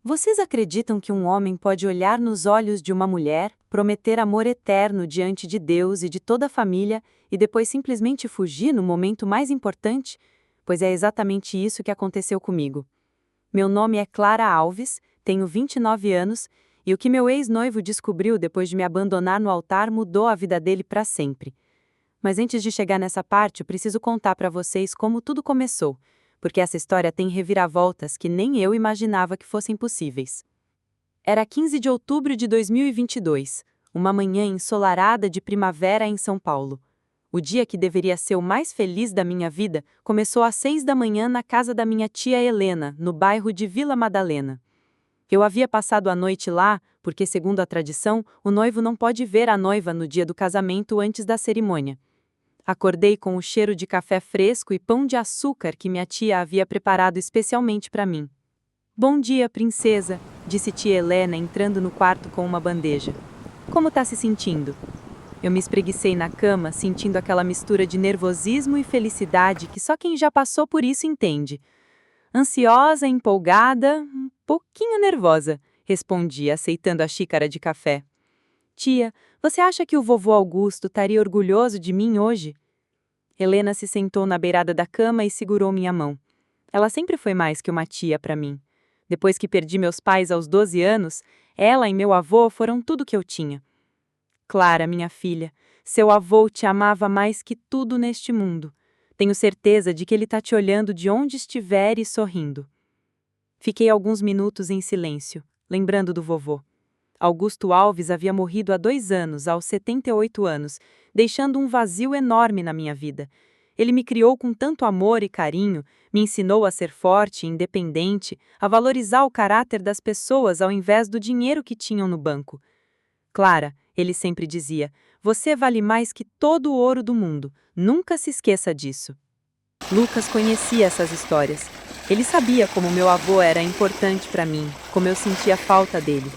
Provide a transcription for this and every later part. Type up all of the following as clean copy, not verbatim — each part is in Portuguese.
Vocês acreditam que um homem pode olhar nos olhos de uma mulher, prometer amor eterno diante de Deus e de toda a família e depois simplesmente fugir no momento mais importante? Pois é exatamente isso que aconteceu comigo. Meu nome é Clara Alves, tenho 29 anos e o que meu ex-noivo descobriu depois de me abandonar no altar mudou a vida dele para sempre. Mas antes de chegar nessa parte, eu preciso contar para vocês como tudo começou, porque essa história tem reviravoltas que nem eu imaginava que fossem possíveis. Era 15 de outubro de 2022, uma manhã ensolarada de primavera em São Paulo. O dia que deveria ser o mais feliz da minha vida começou às 6 da manhã na casa da minha tia Helena, no bairro de Vila Madalena. Eu havia passado a noite lá, porque, segundo a tradição, o noivo não pode ver a noiva no dia do casamento antes da cerimônia. Acordei com o cheiro de café fresco e pão de açúcar que minha tia havia preparado especialmente para mim. Bom dia, princesa, disse tia Helena entrando no quarto com uma bandeja. Como está se sentindo? Eu me espreguicei na cama, sentindo aquela mistura de nervosismo e felicidade que só quem já passou por isso entende. Ansiosa, empolgada, um pouquinho nervosa, respondi, aceitando a xícara de café. Tia, você acha que o vovô Augusto estaria orgulhoso de mim hoje? Helena se sentou na beirada da cama e segurou minha mão. Ela sempre foi mais que uma tia para mim. Depois que perdi meus pais aos 12 anos, ela e meu avô foram tudo que eu tinha. Clara, minha filha, seu avô te amava mais que tudo neste mundo. Tenho certeza de que ele está te olhando de onde estiver e sorrindo. Fiquei alguns minutos em silêncio, lembrando do vovô. Augusto Alves havia morrido há 2 anos, aos 78 anos, deixando um vazio enorme na minha vida. Ele me criou com tanto amor e carinho, me ensinou a ser forte e independente, a valorizar o caráter das pessoas ao invés do dinheiro que tinham no banco. Clara, ele sempre dizia, você vale mais que todo o ouro do mundo, nunca se esqueça disso. Lucas conhecia essas histórias. Ele sabia como meu avô era importante para mim, como eu sentia falta dele.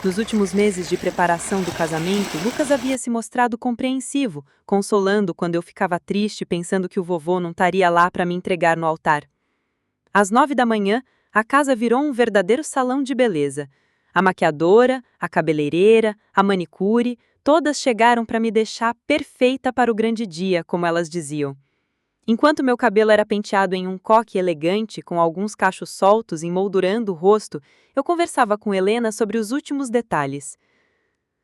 Nos últimos meses de preparação do casamento, Lucas havia se mostrado compreensivo, consolando quando eu ficava triste pensando que o vovô não estaria lá para me entregar no altar. Às 9 da manhã, a casa virou um verdadeiro salão de beleza. A maquiadora, a cabeleireira, a manicure, todas chegaram para me deixar perfeita para o grande dia, como elas diziam. Enquanto meu cabelo era penteado em um coque elegante, com alguns cachos soltos emoldurando o rosto, eu conversava com Helena sobre os últimos detalhes.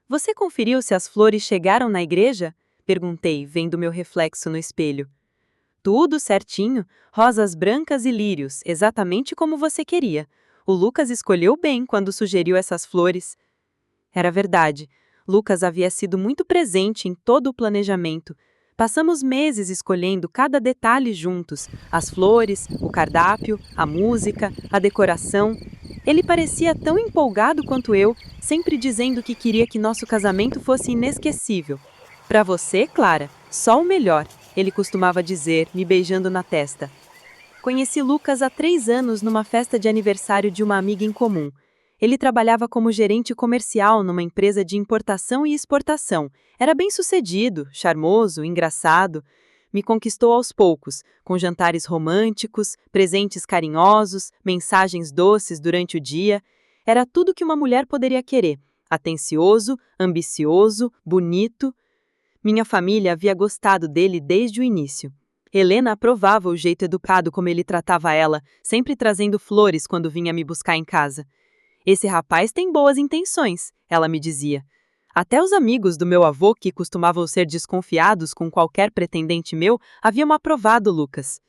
Você conferiu se as flores chegaram na igreja? Perguntei, vendo meu reflexo no espelho. Tudo certinho, rosas brancas e lírios, exatamente como você queria. O Lucas escolheu bem quando sugeriu essas flores. Era verdade. Lucas havia sido muito presente em todo o planejamento. Passamos meses escolhendo cada detalhe juntos, as flores, o cardápio, a música, a decoração. Ele parecia tão empolgado quanto eu, sempre dizendo que queria que nosso casamento fosse inesquecível. Para você, Clara, só o melhor, ele costumava dizer, me beijando na testa. Conheci Lucas há 3 anos numa festa de aniversário de uma amiga em comum. Ele trabalhava como gerente comercial numa empresa de importação e exportação. Era bem-sucedido, charmoso, engraçado. Me conquistou aos poucos, com jantares românticos, presentes carinhosos, mensagens doces durante o dia. Era tudo que uma mulher poderia querer. Atencioso, ambicioso, bonito. Minha família havia gostado dele desde o início. Helena aprovava o jeito educado como ele tratava ela, sempre trazendo flores quando vinha me buscar em casa. Esse rapaz tem boas intenções, ela me dizia. Até os amigos do meu avô, que costumavam ser desconfiados com qualquer pretendente meu, haviam aprovado Lucas.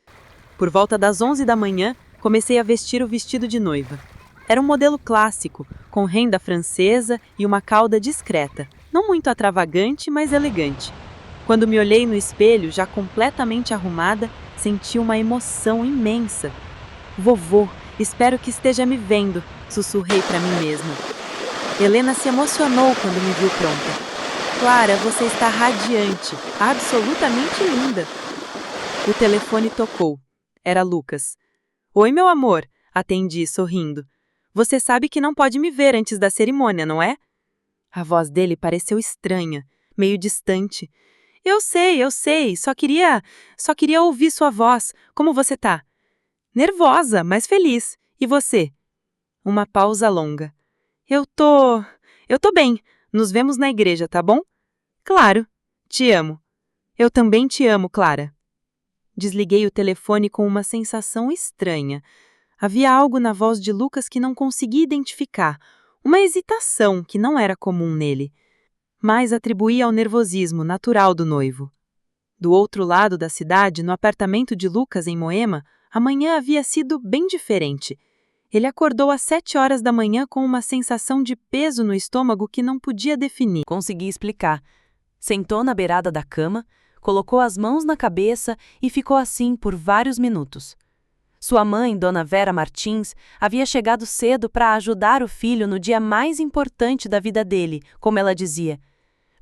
Por volta das 11 da manhã, comecei a vestir o vestido de noiva. Era um modelo clássico, com renda francesa e uma cauda discreta, não muito extravagante, mas elegante. Quando me olhei no espelho, já completamente arrumada, senti uma emoção imensa. Vovô, espero que esteja me vendo, sussurrei para mim mesma. Helena se emocionou quando me viu pronta. Clara, você está radiante, absolutamente linda. O telefone tocou. Era Lucas. Oi, meu amor, atendi, sorrindo. Você sabe que não pode me ver antes da cerimônia, não é? A voz dele pareceu estranha, meio distante. Eu sei, só queria ouvir sua voz. Como você tá? Nervosa, mas feliz. E você? Uma pausa longa. Eu tô bem. Nos vemos na igreja, tá bom? Claro. Te amo. Eu também te amo, Clara. Desliguei o telefone com uma sensação estranha. Havia algo na voz de Lucas que não conseguia identificar, uma hesitação que não era comum nele, mas atribuía ao nervosismo natural do noivo. Do outro lado da cidade, no apartamento de Lucas, em Moema, a manhã havia sido bem diferente. Ele acordou às 7 horas da manhã com uma sensação de peso no estômago que não podia definir. Consegui explicar. Sentou na beirada da cama, colocou as mãos na cabeça e ficou assim por vários minutos. Sua mãe, Dona Vera Martins, havia chegado cedo para ajudar o filho no dia mais importante da vida dele, como ela dizia.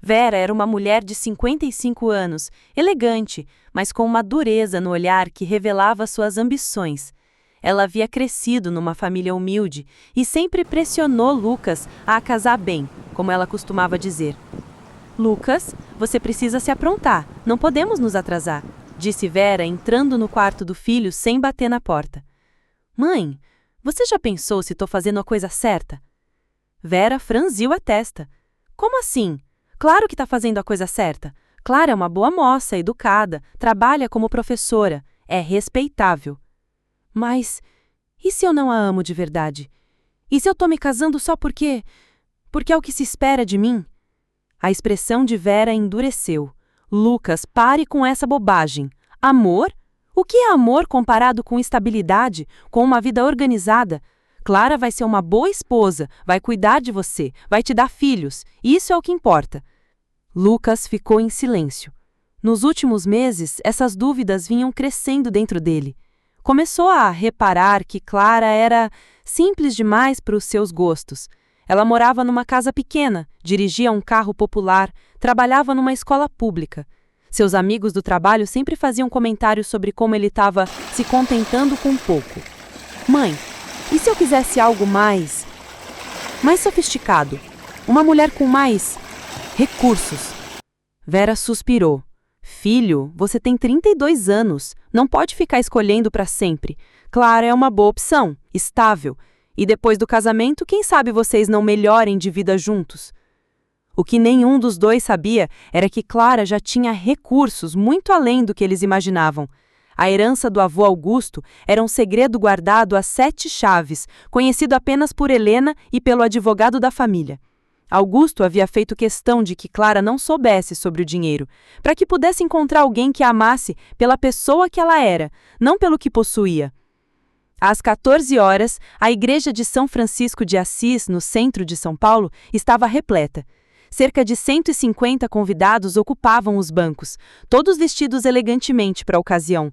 Vera era uma mulher de 55 anos, elegante, mas com uma dureza no olhar que revelava suas ambições. Ela havia crescido numa família humilde e sempre pressionou Lucas a casar bem, como ela costumava dizer. Lucas, você precisa se aprontar, não podemos nos atrasar, disse Vera entrando no quarto do filho sem bater na porta. Mãe, você já pensou se estou fazendo a coisa certa? Vera franziu a testa. Como assim? Claro que está fazendo a coisa certa. Clara é uma boa moça, educada, trabalha como professora, é respeitável. Mas, e se eu não a amo de verdade? E se eu estou me casando só porque é o que se espera de mim? A expressão de Vera endureceu. Lucas, pare com essa bobagem. Amor? O que é amor comparado com estabilidade, com uma vida organizada? Clara vai ser uma boa esposa, vai cuidar de você, vai te dar filhos. Isso é o que importa. Lucas ficou em silêncio. Nos últimos meses, essas dúvidas vinham crescendo dentro dele. Começou a reparar que Clara era simples demais para os seus gostos. Ela morava numa casa pequena, dirigia um carro popular, trabalhava numa escola pública. Seus amigos do trabalho sempre faziam comentários sobre como ele estava se contentando com pouco. Mãe, e se eu quisesse algo mais sofisticado? Uma mulher com mais recursos? Vera suspirou. Filho, você tem 32 anos, não pode ficar escolhendo para sempre. Clara é uma boa opção, estável. E depois do casamento, quem sabe vocês não melhorem de vida juntos? O que nenhum dos dois sabia era que Clara já tinha recursos muito além do que eles imaginavam. A herança do avô Augusto era um segredo guardado a 7 chaves, conhecido apenas por Helena e pelo advogado da família. Augusto havia feito questão de que Clara não soubesse sobre o dinheiro, para que pudesse encontrar alguém que a amasse pela pessoa que ela era, não pelo que possuía. Às 14 horas, a igreja de São Francisco de Assis, no centro de São Paulo, estava repleta. Cerca de 150 convidados ocupavam os bancos, todos vestidos elegantemente para a ocasião.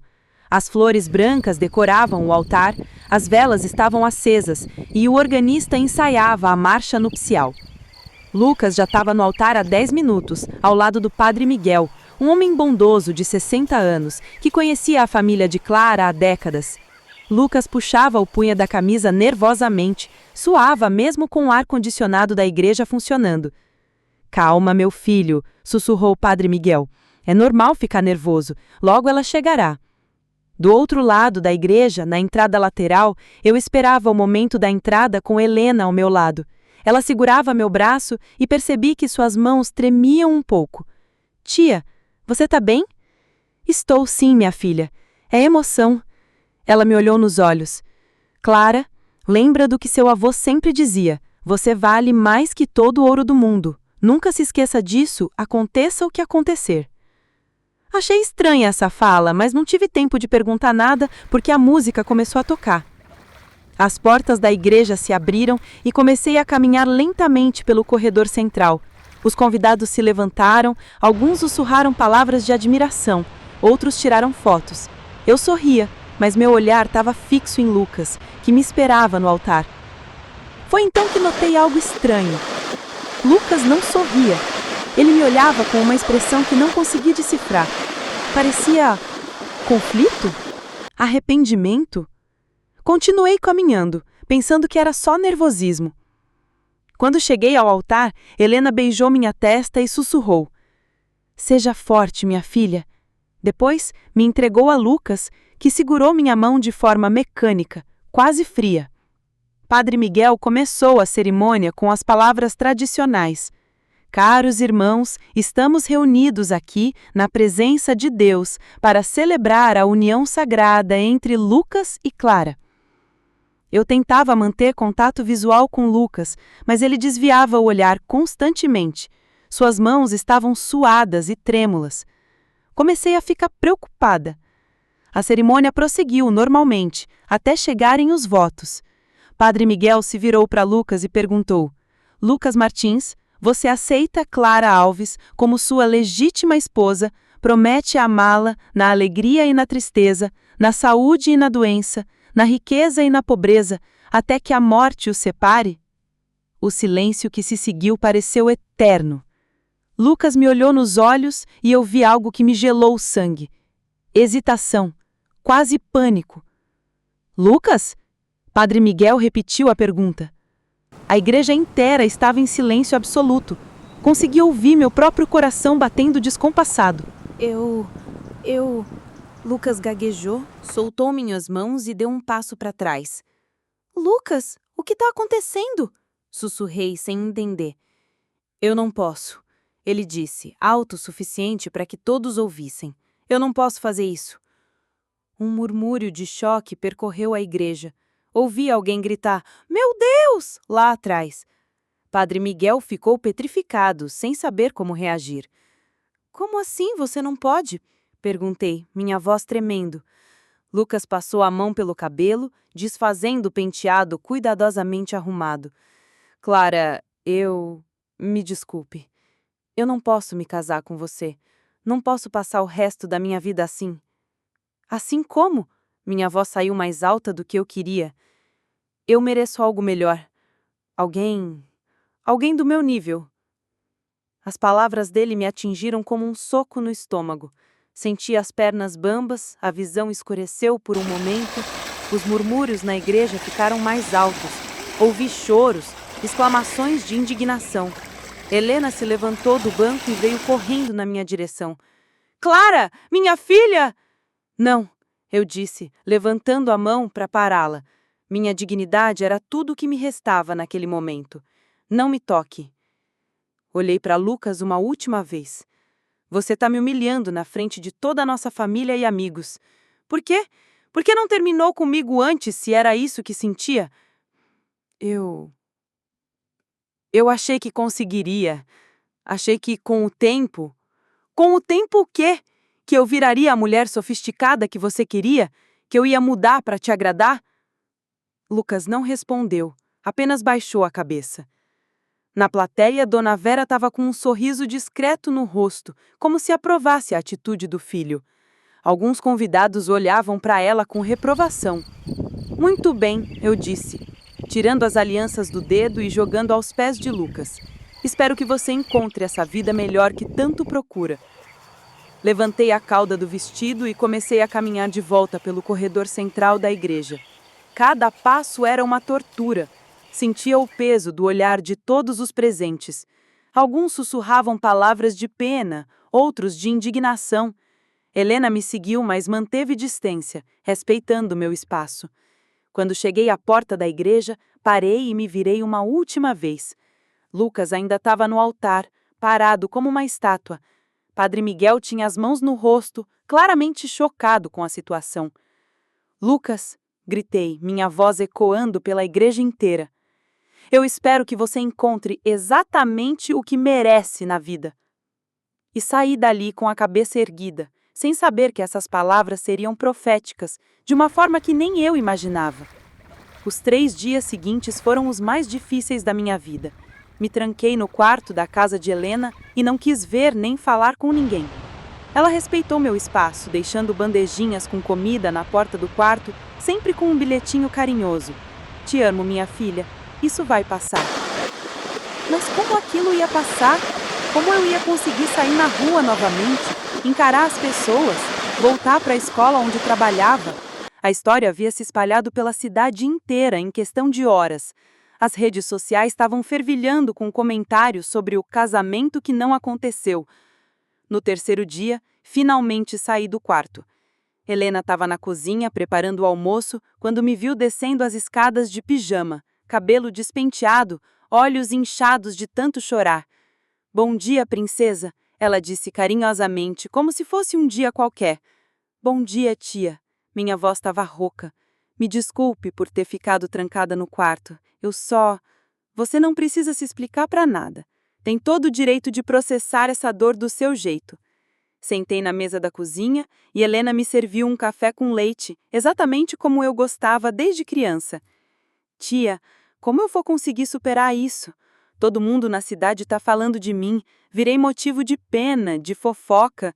As flores brancas decoravam o altar, as velas estavam acesas e o organista ensaiava a marcha nupcial. Lucas já estava no altar há 10 minutos, ao lado do padre Miguel, um homem bondoso de 60 anos, que conhecia a família de Clara há décadas. Lucas puxava o punho da camisa nervosamente, suava mesmo com o ar-condicionado da igreja funcionando. Calma, meu filho, sussurrou o padre Miguel. É normal ficar nervoso, logo ela chegará. Do outro lado da igreja, na entrada lateral, eu esperava o momento da entrada com Helena ao meu lado. Ela segurava meu braço e percebi que suas mãos tremiam um pouco. Tia, você tá bem? Estou sim, minha filha. É emoção. Ela me olhou nos olhos. Clara, lembra do que seu avô sempre dizia. Você vale mais que todo o ouro do mundo. Nunca se esqueça disso, aconteça o que acontecer. Achei estranha essa fala, mas não tive tempo de perguntar nada porque a música começou a tocar. As portas da igreja se abriram e comecei a caminhar lentamente pelo corredor central. Os convidados se levantaram, alguns sussurraram palavras de admiração, outros tiraram fotos. Eu sorria, mas meu olhar estava fixo em Lucas, que me esperava no altar. Foi então que notei algo estranho. Lucas não sorria. Ele me olhava com uma expressão que não consegui decifrar. Parecia conflito? Arrependimento? Continuei caminhando, pensando que era só nervosismo. Quando cheguei ao altar, Helena beijou minha testa e sussurrou. Seja forte, minha filha. Depois, me entregou a Lucas, que segurou minha mão de forma mecânica, quase fria. Padre Miguel começou a cerimônia com as palavras tradicionais. Caros irmãos, estamos reunidos aqui na presença de Deus para celebrar a união sagrada entre Lucas e Clara. Eu tentava manter contato visual com Lucas, mas ele desviava o olhar constantemente. Suas mãos estavam suadas e trêmulas. Comecei a ficar preocupada. A cerimônia prosseguiu normalmente, até chegarem os votos. Padre Miguel se virou para Lucas e perguntou: Lucas Martins, você aceita Clara Alves como sua legítima esposa, promete amá-la na alegria e na tristeza, na saúde e na doença, na riqueza e na pobreza, até que a morte os separe? O silêncio que se seguiu pareceu eterno. Lucas me olhou nos olhos e eu vi algo que me gelou o sangue. Hesitação, quase pânico. Lucas? Padre Miguel repetiu a pergunta. A igreja inteira estava em silêncio absoluto. Consegui ouvir meu próprio coração batendo descompassado. Lucas gaguejou, soltou minhas mãos e deu um passo para trás. Lucas, o que está acontecendo? Sussurrei sem entender. Eu não posso, ele disse, alto o suficiente para que todos ouvissem. Eu não posso fazer isso. Um murmúrio de choque percorreu a igreja. Ouvi alguém gritar, meu Deus, lá atrás. Padre Miguel ficou petrificado, sem saber como reagir. Como assim você não pode? Perguntei, minha voz tremendo. Lucas passou a mão pelo cabelo, desfazendo o penteado cuidadosamente arrumado. Clara, me desculpe. Eu não posso me casar com você. Não posso passar o resto da minha vida assim. Assim como? Minha voz saiu mais alta do que eu queria. Eu mereço algo melhor. Alguém do meu nível. As palavras dele me atingiram como um soco no estômago. Senti as pernas bambas, a visão escureceu por um momento, os murmúrios na igreja ficaram mais altos. Ouvi choros, exclamações de indignação. Helena se levantou do banco e veio correndo na minha direção. Clara, minha filha! Não, eu disse, levantando a mão para pará-la. Minha dignidade era tudo o que me restava naquele momento. Não me toque. Olhei para Lucas uma última vez. Você está me humilhando na frente de toda a nossa família e amigos. Por quê? Por que não terminou comigo antes, se era isso que sentia? Eu achei que conseguiria. Achei que com o tempo... Com o tempo o quê? Que eu viraria a mulher sofisticada que você queria? Que eu ia mudar para te agradar? Lucas não respondeu, apenas baixou a cabeça. Na plateia, Dona Vera estava com um sorriso discreto no rosto, como se aprovasse a atitude do filho. Alguns convidados olhavam para ela com reprovação. Muito bem, eu disse, tirando as alianças do dedo e jogando aos pés de Lucas. Espero que você encontre essa vida melhor que tanto procura. Levantei a cauda do vestido e comecei a caminhar de volta pelo corredor central da igreja. Cada passo era uma tortura. Sentia o peso do olhar de todos os presentes. Alguns sussurravam palavras de pena, outros de indignação. Helena me seguiu, mas manteve distância, respeitando meu espaço. Quando cheguei à porta da igreja, parei e me virei uma última vez. Lucas ainda estava no altar, parado como uma estátua. Padre Miguel tinha as mãos no rosto, claramente chocado com a situação. Lucas, gritei, minha voz ecoando pela igreja inteira. Eu espero que você encontre exatamente o que merece na vida. E saí dali com a cabeça erguida, sem saber que essas palavras seriam proféticas, de uma forma que nem eu imaginava. Os 3 dias seguintes foram os mais difíceis da minha vida. Me tranquei no quarto da casa de Helena e não quis ver nem falar com ninguém. Ela respeitou meu espaço, deixando bandejinhas com comida na porta do quarto, sempre com um bilhetinho carinhoso. Te amo, minha filha. Isso vai passar. Mas como aquilo ia passar? Como eu ia conseguir sair na rua novamente, encarar as pessoas, voltar para a escola onde trabalhava? A história havia se espalhado pela cidade inteira em questão de horas. As redes sociais estavam fervilhando com comentários sobre o casamento que não aconteceu. No 3º dia, finalmente saí do quarto. Helena estava na cozinha preparando o almoço quando me viu descendo as escadas de pijama, cabelo despenteado, olhos inchados de tanto chorar. Bom dia, princesa, ela disse carinhosamente, como se fosse um dia qualquer. Bom dia, tia. Minha voz estava rouca. Me desculpe por ter ficado trancada no quarto. Você não precisa se explicar para nada. Tem todo o direito de processar essa dor do seu jeito. Sentei na mesa da cozinha e Helena me serviu um café com leite, exatamente como eu gostava desde criança. Tia, como eu vou conseguir superar isso? Todo mundo na cidade está falando de mim. Virei motivo de pena, de fofoca.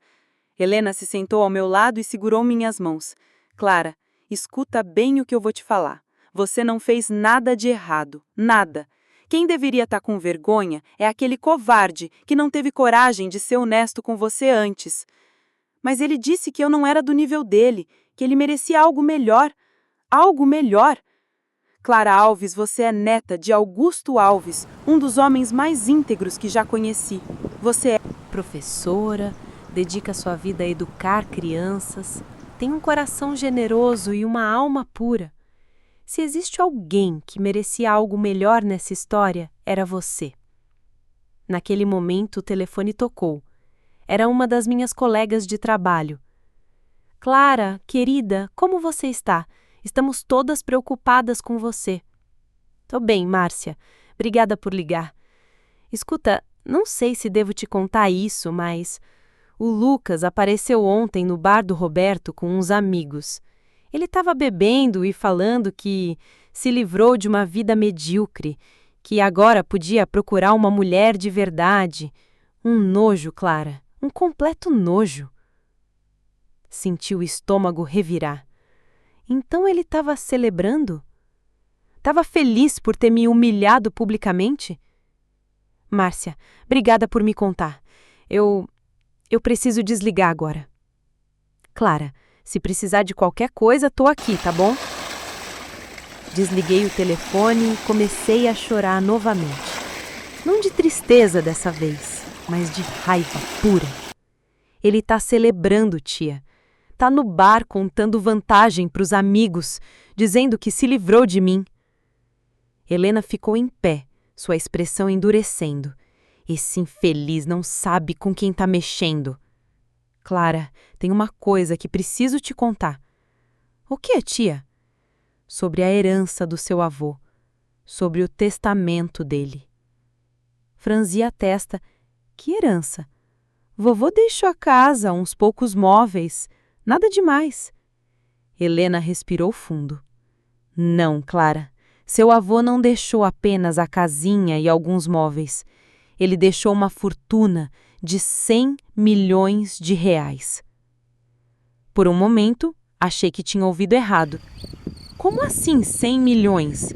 Helena se sentou ao meu lado e segurou minhas mãos. Clara, escuta bem o que eu vou te falar. Você não fez nada de errado, nada. Quem deveria estar com vergonha é aquele covarde que não teve coragem de ser honesto com você antes. Mas ele disse que eu não era do nível dele, que ele merecia algo melhor. Algo melhor? Clara Alves, você é neta de Augusto Alves, um dos homens mais íntegros que já conheci. Você é Professora, dedica sua vida a educar crianças, tem um coração generoso e uma alma pura. Se existe alguém que merecia algo melhor nessa história, era você. Naquele momento, o telefone tocou. Era uma das minhas colegas de trabalho. Clara, querida, como você está? Estamos todas preocupadas com você. Tô bem, Márcia. Obrigada por ligar. Escuta, não sei se devo te contar isso, mas o Lucas apareceu ontem no bar do Roberto com uns amigos. Ele estava bebendo e falando que se livrou de uma vida medíocre, que agora podia procurar uma mulher de verdade. Um nojo, Clara, um completo nojo. Senti o estômago revirar. Então ele estava celebrando? Estava feliz por ter me humilhado publicamente? Márcia, obrigada por me contar. Eu preciso desligar agora. Clara, se precisar de qualquer coisa, tô aqui, tá bom? Desliguei o telefone e comecei a chorar novamente. Não de tristeza dessa vez, mas de raiva pura. Ele tá celebrando, tia. Tá no bar contando vantagem pros amigos, dizendo que se livrou de mim. Helena ficou em pé, sua expressão endurecendo. Esse infeliz não sabe com quem tá mexendo. Clara, tem uma coisa que preciso te contar. O que, tia? Sobre a herança do seu avô. Sobre o testamento dele. Franzi a testa. Que herança? Vovô deixou a casa, uns poucos móveis. Nada demais. Helena respirou fundo. Não, Clara. Seu avô não deixou apenas a casinha e alguns móveis. Ele deixou uma fortuna de 100 milhões de reais. Por um momento, achei que tinha ouvido errado. Como assim 100 milhões?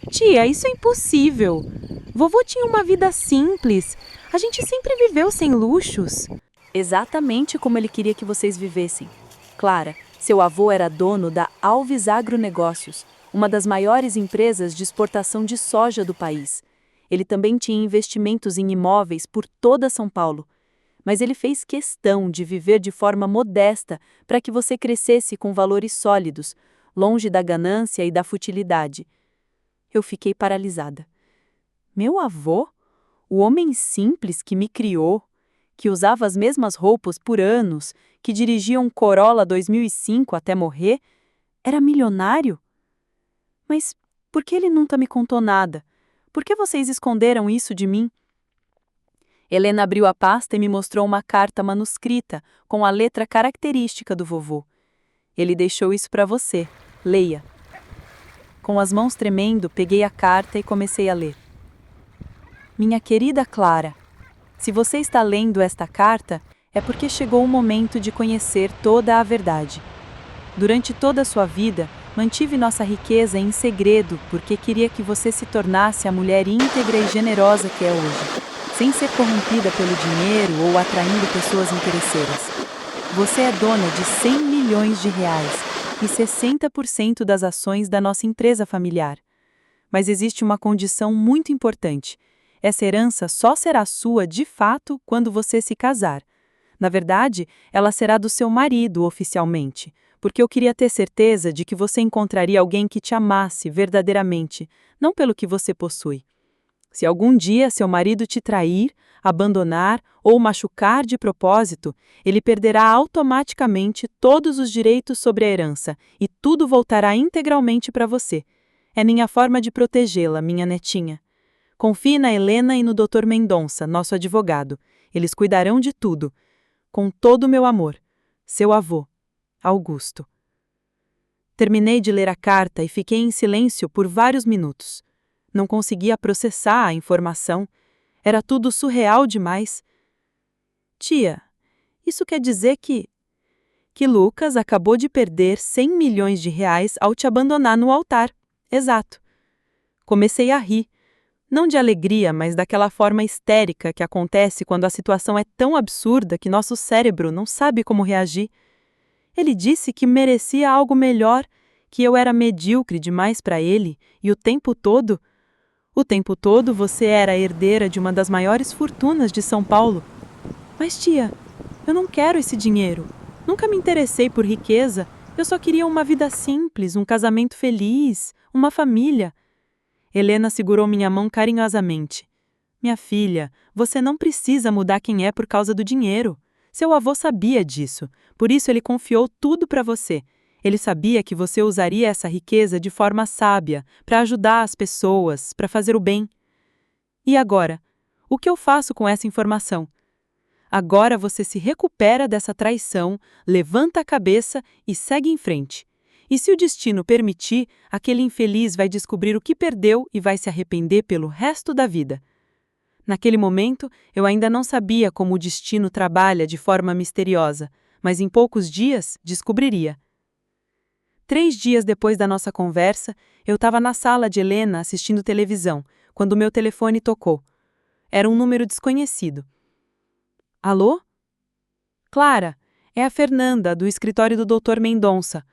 Tia, isso é impossível. Vovô tinha uma vida simples. A gente sempre viveu sem luxos. exatamente como ele queria que vocês vivessem. Clara, seu avô era dono da Alves Agronegócios, uma das maiores empresas de exportação de soja do país. Ele também tinha investimentos em imóveis por toda São Paulo. Mas ele fez questão de viver de forma modesta para que você crescesse com valores sólidos, longe da ganância e da futilidade. Eu fiquei paralisada. Meu avô? O homem simples que me criou, que usava as mesmas roupas por anos, que dirigia um Corolla 2005 até morrer, era milionário? Mas por que ele nunca me contou nada? Por que vocês esconderam isso de mim? Helena abriu a pasta e me mostrou uma carta manuscrita com a letra característica do vovô. Ele deixou isso para você. Leia. Com as mãos tremendo, peguei a carta e comecei a ler. Minha querida Clara, se você está lendo esta carta, é porque chegou o momento de conhecer toda a verdade. Durante toda a sua vida, mantive nossa riqueza em segredo porque queria que você se tornasse a mulher íntegra e generosa que é hoje, sem ser corrompida pelo dinheiro ou atraindo pessoas interesseiras. Você é dona de 100 milhões de reais e 60% das ações da nossa empresa familiar. Mas existe uma condição muito importante. Essa herança só será sua de fato quando você se casar. Na verdade, ela será do seu marido oficialmente, porque eu queria ter certeza de que você encontraria alguém que te amasse verdadeiramente, não pelo que você possui. Se algum dia seu marido te trair, abandonar ou machucar de propósito, ele perderá automaticamente todos os direitos sobre a herança e tudo voltará integralmente para você. É minha forma de protegê-la, minha netinha. Confie na Helena e no Dr. Mendonça, nosso advogado. Eles cuidarão de tudo. Com todo o meu amor. Seu avô, Augusto. Terminei de ler a carta e fiquei em silêncio por vários minutos. Não conseguia processar a informação. Era tudo surreal demais. Tia, isso quer dizer que Lucas acabou de perder 100 milhões de reais ao te abandonar no altar. Exato. Comecei a rir. Não de alegria, mas daquela forma histérica que acontece quando a situação é tão absurda que nosso cérebro não sabe como reagir. Ele disse que merecia algo melhor, que eu era medíocre demais para ele, e o tempo todo você era a herdeira de uma das maiores fortunas de São Paulo. Mas tia, eu não quero esse dinheiro. Nunca me interessei por riqueza. Eu só queria uma vida simples, um casamento feliz, uma família. Helena segurou minha mão carinhosamente. Minha filha, você não precisa mudar quem é por causa do dinheiro. Seu avô sabia disso, por isso ele confiou tudo para você. Ele sabia que você usaria essa riqueza de forma sábia, para ajudar as pessoas, para fazer o bem. E agora? O que eu faço com essa informação? Agora você se recupera dessa traição, levanta a cabeça e segue em frente. E se o destino permitir, aquele infeliz vai descobrir o que perdeu e vai se arrepender pelo resto da vida. Naquele momento, eu ainda não sabia como o destino trabalha de forma misteriosa, mas em poucos dias descobriria. 3 dias depois da nossa conversa, eu estava na sala de Helena assistindo televisão, quando meu telefone tocou. Era um número desconhecido. Alô? Clara, é a Fernanda, do escritório do Dr. Mendonça.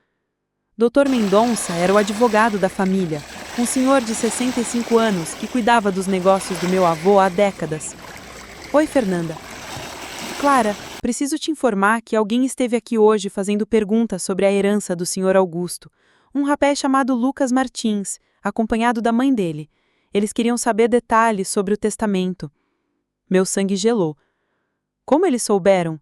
Dr. Mendonça era o advogado da família, um senhor de 65 anos que cuidava dos negócios do meu avô há décadas. Oi, Fernanda. Clara, preciso te informar que alguém esteve aqui hoje fazendo perguntas sobre a herança do Sr. Augusto. Um rapaz chamado Lucas Martins, acompanhado da mãe dele. Eles queriam saber detalhes sobre o testamento. Meu sangue gelou. Como eles souberam?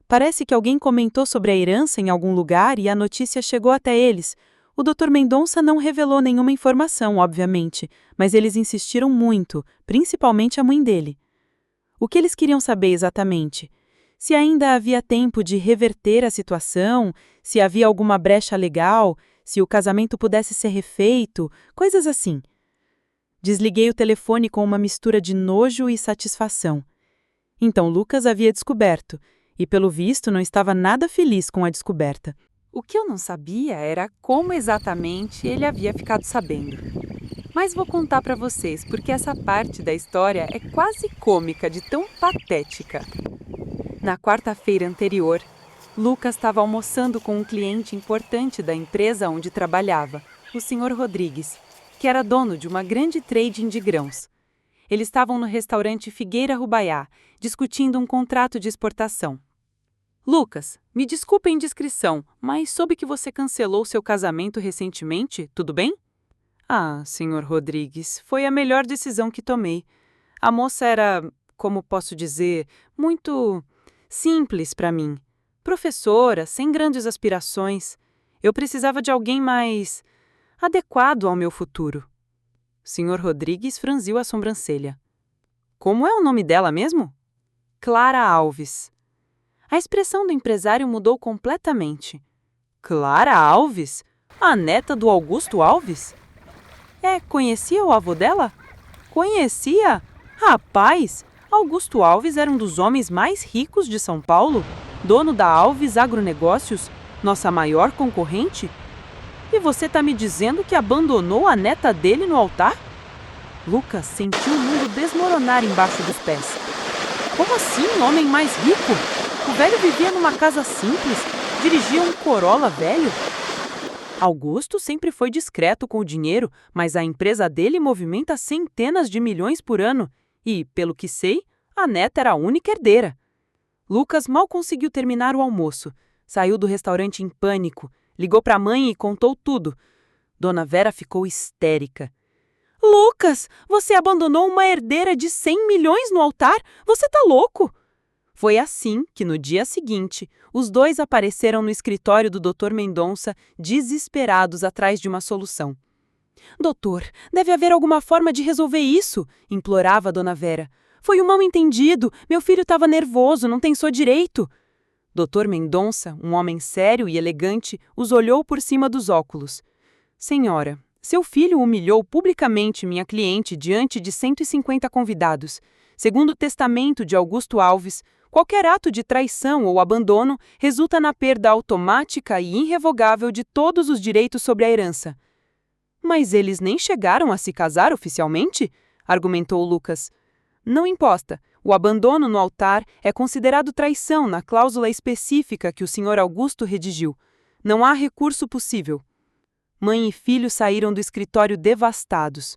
Parece que alguém comentou sobre a herança em algum lugar e a notícia chegou até eles. O Dr. Mendonça não revelou nenhuma informação, obviamente, mas eles insistiram muito, principalmente a mãe dele. O que eles queriam saber exatamente? Se ainda havia tempo de reverter a situação, se havia alguma brecha legal, se o casamento pudesse ser refeito, coisas assim. Desliguei o telefone com uma mistura de nojo e satisfação. Então Lucas havia descoberto, e pelo visto não estava nada feliz com a descoberta. O que eu não sabia era como exatamente ele havia ficado sabendo. Mas vou contar para vocês, porque essa parte da história é quase cômica de tão patética. Na quarta-feira anterior, Lucas estava almoçando com um cliente importante da empresa onde trabalhava, o Sr. Rodrigues, que era dono de uma grande trading de grãos. Eles estavam no restaurante Figueira Rubaiá, discutindo um contrato de exportação. Lucas, me desculpe a indiscrição, mas soube que você cancelou seu casamento recentemente, tudo bem? Ah, Sr. Rodrigues, foi a melhor decisão que tomei. A moça era, como posso dizer, muito simples para mim. Professora, sem grandes aspirações. Eu precisava de alguém mais adequado ao meu futuro. Sr. Rodrigues franziu a sobrancelha. Como é o nome dela mesmo? Clara Alves. A expressão do empresário mudou completamente. Clara Alves? A neta do Augusto Alves? Conhecia o avô dela? Conhecia? Rapaz, Augusto Alves era um dos homens mais ricos de São Paulo, dono da Alves Agronegócios, nossa maior concorrente. E você está me dizendo que abandonou a neta dele no altar? Lucas sentiu o mundo desmoronar embaixo dos pés. Como assim, um homem mais rico? O velho vivia numa casa simples, dirigia um Corolla velho. Augusto sempre foi discreto com o dinheiro, mas a empresa dele movimenta centenas de milhões por ano e, pelo que sei, a neta era a única herdeira. Lucas mal conseguiu terminar o almoço. Saiu do restaurante em pânico, ligou para a mãe e contou tudo. Dona Vera ficou histérica. Lucas, você abandonou uma herdeira de 100 milhões no altar? Você tá louco? Foi assim que, no dia seguinte, os dois apareceram no escritório do Dr. Mendonça, desesperados atrás de uma solução. Doutor, deve haver alguma forma de resolver isso, implorava a Dona Vera. Foi um mal-entendido, meu filho estava nervoso, não pensou direito. Dr. Mendonça, um homem sério e elegante, os olhou por cima dos óculos. Senhora, seu filho humilhou publicamente minha cliente diante de 150 convidados. Segundo o testamento de Augusto Alves, qualquer ato de traição ou abandono resulta na perda automática e irrevogável de todos os direitos sobre a herança. Mas eles nem chegaram a se casar oficialmente? Argumentou Lucas. Não importa. O abandono no altar é considerado traição na cláusula específica que o Sr. Augusto redigiu. Não há recurso possível. Mãe e filho saíram do escritório devastados.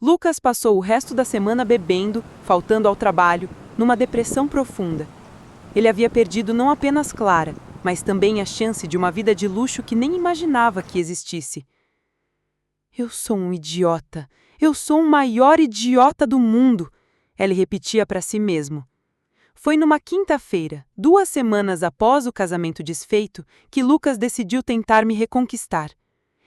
Lucas passou o resto da semana bebendo, faltando ao trabalho, numa depressão profunda. Ele havia perdido não apenas Clara, mas também a chance de uma vida de luxo que nem imaginava que existisse. Eu sou um idiota. Eu sou o maior idiota do mundo, ele repetia para si mesmo. Foi numa quinta-feira, 2 semanas após o casamento desfeito, que Lucas decidiu tentar me reconquistar.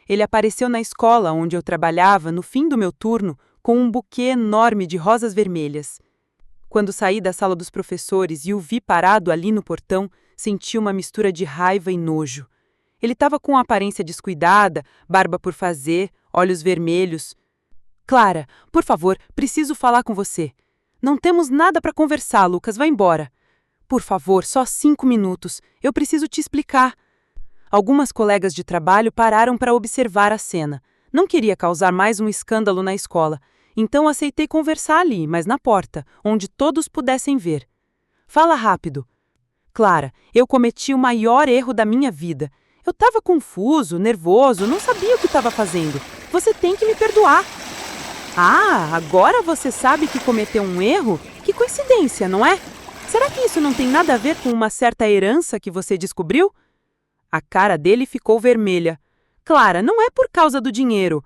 Ele apareceu na escola onde eu trabalhava no fim do meu turno com um buquê enorme de rosas vermelhas. Quando saí da sala dos professores e o vi parado ali no portão, senti uma mistura de raiva e nojo. Ele estava com aparência descuidada, barba por fazer, olhos vermelhos. Clara, por favor, preciso falar com você. Não temos nada para conversar, Lucas, vá embora. Por favor, só 5 minutos. Eu preciso te explicar. Algumas colegas de trabalho pararam para observar a cena. Não queria causar mais um escândalo na escola, então aceitei conversar ali, mas na porta, onde todos pudessem ver. Fala rápido. Clara, eu cometi o maior erro da minha vida. Eu estava confuso, nervoso, não sabia o que estava fazendo. Você tem que me perdoar. Ah, agora você sabe que cometeu um erro? Que coincidência, não é? Será que isso não tem nada a ver com uma certa herança que você descobriu? A cara dele ficou vermelha. Clara, não é por causa do dinheiro.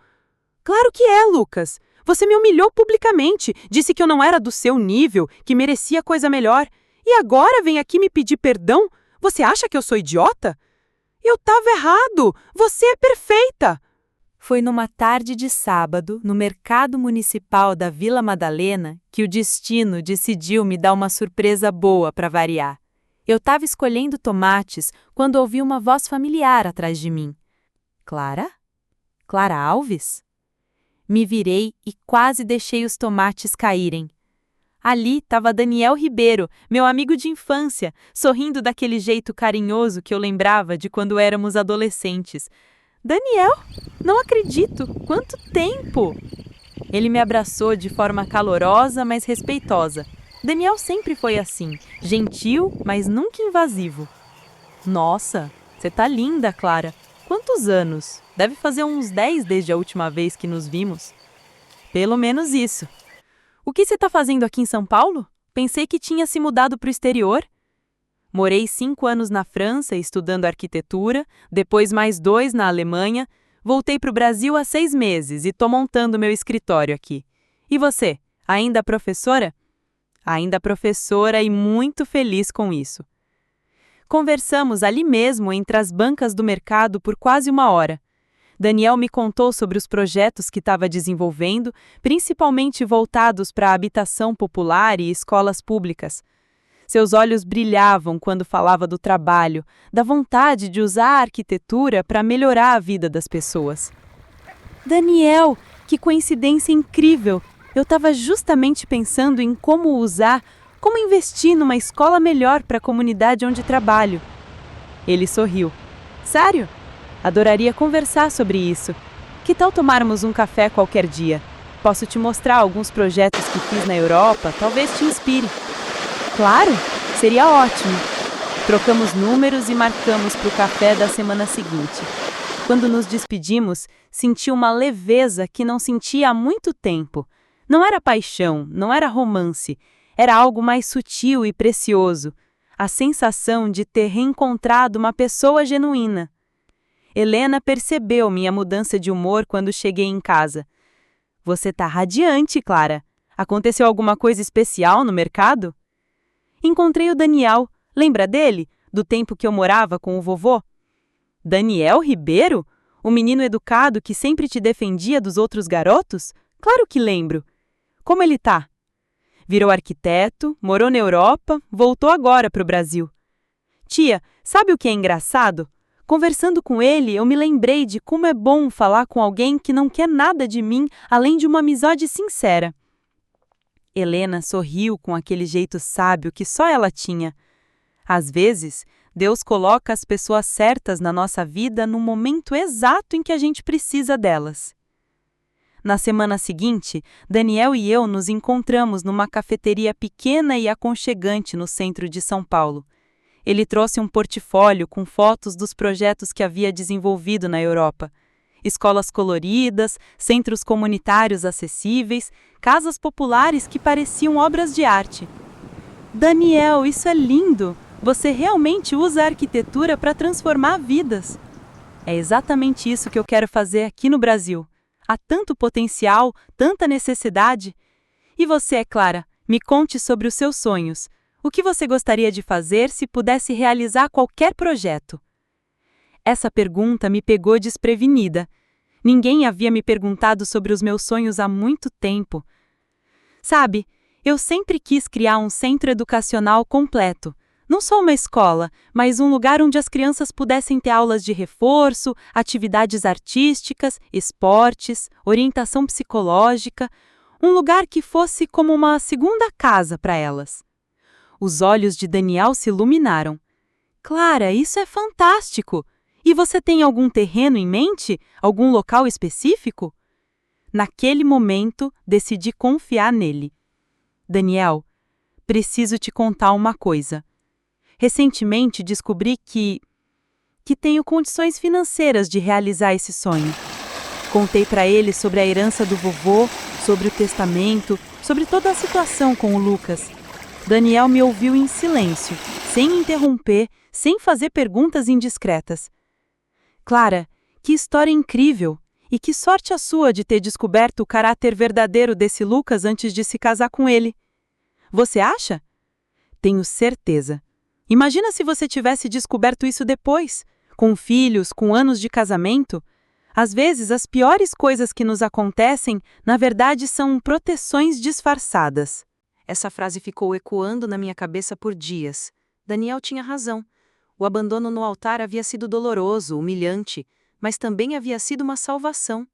Claro que é, Lucas. Você me humilhou publicamente, disse que eu não era do seu nível, que merecia coisa melhor. E agora vem aqui me pedir perdão? Você acha que eu sou idiota? Eu estava errado. Você é perfeita. Foi numa tarde de sábado, no mercado municipal da Vila Madalena, que o destino decidiu me dar uma surpresa boa para variar. Eu estava escolhendo tomates quando ouvi uma voz familiar atrás de mim. Clara? Clara Alves? Me virei e quase deixei os tomates caírem. Ali estava Daniel Ribeiro, meu amigo de infância, sorrindo daquele jeito carinhoso que eu lembrava de quando éramos adolescentes. Daniel, não acredito! Quanto tempo! Ele me abraçou de forma calorosa, mas respeitosa. Daniel sempre foi assim, gentil, mas nunca invasivo. Nossa, você tá linda, Clara. Quantos anos? Deve fazer uns 10 desde a última vez que nos vimos. Pelo menos isso. O que você tá fazendo aqui em São Paulo? Pensei que tinha se mudado para o exterior. Morei 5 anos na França estudando arquitetura, depois mais 2 na Alemanha. Voltei para o Brasil há 6 meses e tô montando meu escritório aqui. E você, ainda professora? Ainda professora e muito feliz com isso. Conversamos ali mesmo entre as bancas do mercado por quase 1 hora. Daniel me contou sobre os projetos que estava desenvolvendo, principalmente voltados para a habitação popular e escolas públicas. Seus olhos brilhavam quando falava do trabalho, da vontade de usar a arquitetura para melhorar a vida das pessoas. Daniel, que coincidência incrível! Eu estava justamente pensando em como investir numa escola melhor para a comunidade onde trabalho. Ele sorriu. Sério? Adoraria conversar sobre isso. Que tal tomarmos um café qualquer dia? Posso te mostrar alguns projetos que fiz na Europa, talvez te inspire. Claro, seria ótimo. Trocamos números e marcamos para o café da semana seguinte. Quando nos despedimos, senti uma leveza que não sentia há muito tempo. Não era paixão, não era romance. Era algo mais sutil e precioso. a sensação de ter reencontrado uma pessoa genuína. Helena percebeu minha mudança de humor quando cheguei em casa. Você tá radiante, Clara. Aconteceu alguma coisa especial no mercado? Encontrei o Daniel. Lembra dele? Do tempo que eu morava com o vovô? Daniel Ribeiro? O menino educado que sempre te defendia dos outros garotos? Claro que lembro. Como ele tá? Virou arquiteto, morou na Europa, voltou agora para o Brasil. Tia, sabe o que é engraçado? Conversando com ele, eu me lembrei de como é bom falar com alguém que não quer nada de mim além de uma amizade sincera. Helena sorriu com aquele jeito sábio que só ela tinha. Às vezes, Deus coloca as pessoas certas na nossa vida no momento exato em que a gente precisa delas. Na semana seguinte, Daniel e eu nos encontramos numa cafeteria pequena e aconchegante no centro de São Paulo. Ele trouxe um portfólio com fotos dos projetos que havia desenvolvido na Europa. Escolas coloridas, centros comunitários acessíveis, casas populares que pareciam obras de arte. Daniel, isso é lindo! Você realmente usa a arquitetura para transformar vidas. É exatamente isso que eu quero fazer aqui no Brasil. Há tanto potencial, tanta necessidade. E você, Clara, me conte sobre os seus sonhos. O que você gostaria de fazer se pudesse realizar qualquer projeto? Essa pergunta me pegou desprevenida. Ninguém havia me perguntado sobre os meus sonhos há muito tempo. Sabe, eu sempre quis criar um centro educacional completo. Não só uma escola, mas um lugar onde as crianças pudessem ter aulas de reforço, atividades artísticas, esportes, orientação psicológica, um lugar que fosse como uma segunda casa para elas. Os olhos de Daniel se iluminaram. Clara, isso é fantástico! E você tem algum terreno em mente? Algum local específico? Naquele momento, decidi confiar nele. Daniel, preciso te contar uma coisa. Recentemente descobri que tenho condições financeiras de realizar esse sonho. Contei para ele sobre a herança do vovô, sobre o testamento, sobre toda a situação com o Lucas. Daniel me ouviu em silêncio, sem interromper, sem fazer perguntas indiscretas. Clara, que história incrível! E que sorte a sua de ter descoberto o caráter verdadeiro desse Lucas antes de se casar com ele. Você acha? Tenho certeza. Imagina se você tivesse descoberto isso depois, com filhos, com anos de casamento. Às vezes, as piores coisas que nos acontecem, na verdade, são proteções disfarçadas. Essa frase ficou ecoando na minha cabeça por dias. Daniel tinha razão. O abandono no altar havia sido doloroso, humilhante, mas também havia sido uma salvação.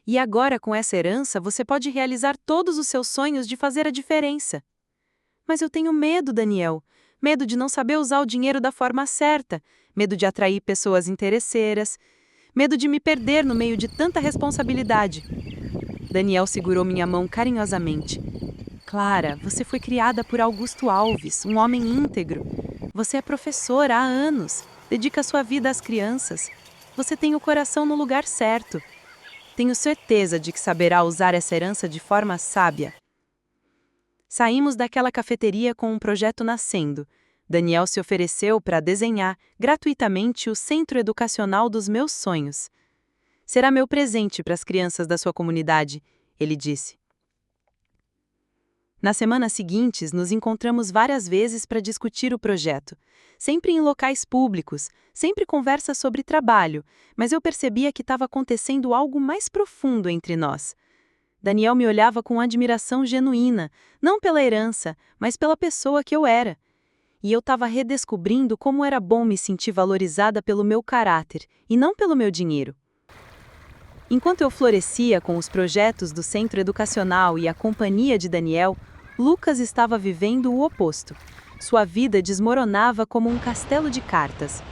E agora, com essa herança, você pode realizar todos os seus sonhos de fazer a diferença. Mas eu tenho medo, Daniel. Medo de não saber usar o dinheiro da forma certa, medo de atrair pessoas interesseiras, medo de me perder no meio de tanta responsabilidade. Daniel segurou minha mão carinhosamente. Clara, você foi criada por Augusto Alves, um homem íntegro. Você é professora há anos, dedica sua vida às crianças. Você tem o coração no lugar certo. Tenho certeza de que saberá usar essa herança de forma sábia. Saímos daquela cafeteria com um projeto nascendo. Daniel se ofereceu para desenhar gratuitamente o centro educacional dos meus sonhos. Será meu presente para as crianças da sua comunidade, ele disse. Nas semanas seguintes, nos encontramos várias vezes para discutir o projeto. Sempre em locais públicos, sempre conversa sobre trabalho, mas eu percebia que estava acontecendo algo mais profundo entre nós. Daniel me olhava com admiração genuína, não pela herança, mas pela pessoa que eu era. E eu estava redescobrindo como era bom me sentir valorizada pelo meu caráter, e não pelo meu dinheiro. Enquanto eu florescia com os projetos do centro educacional e a companhia de Daniel, Lucas estava vivendo o oposto. Sua vida desmoronava como um castelo de cartas.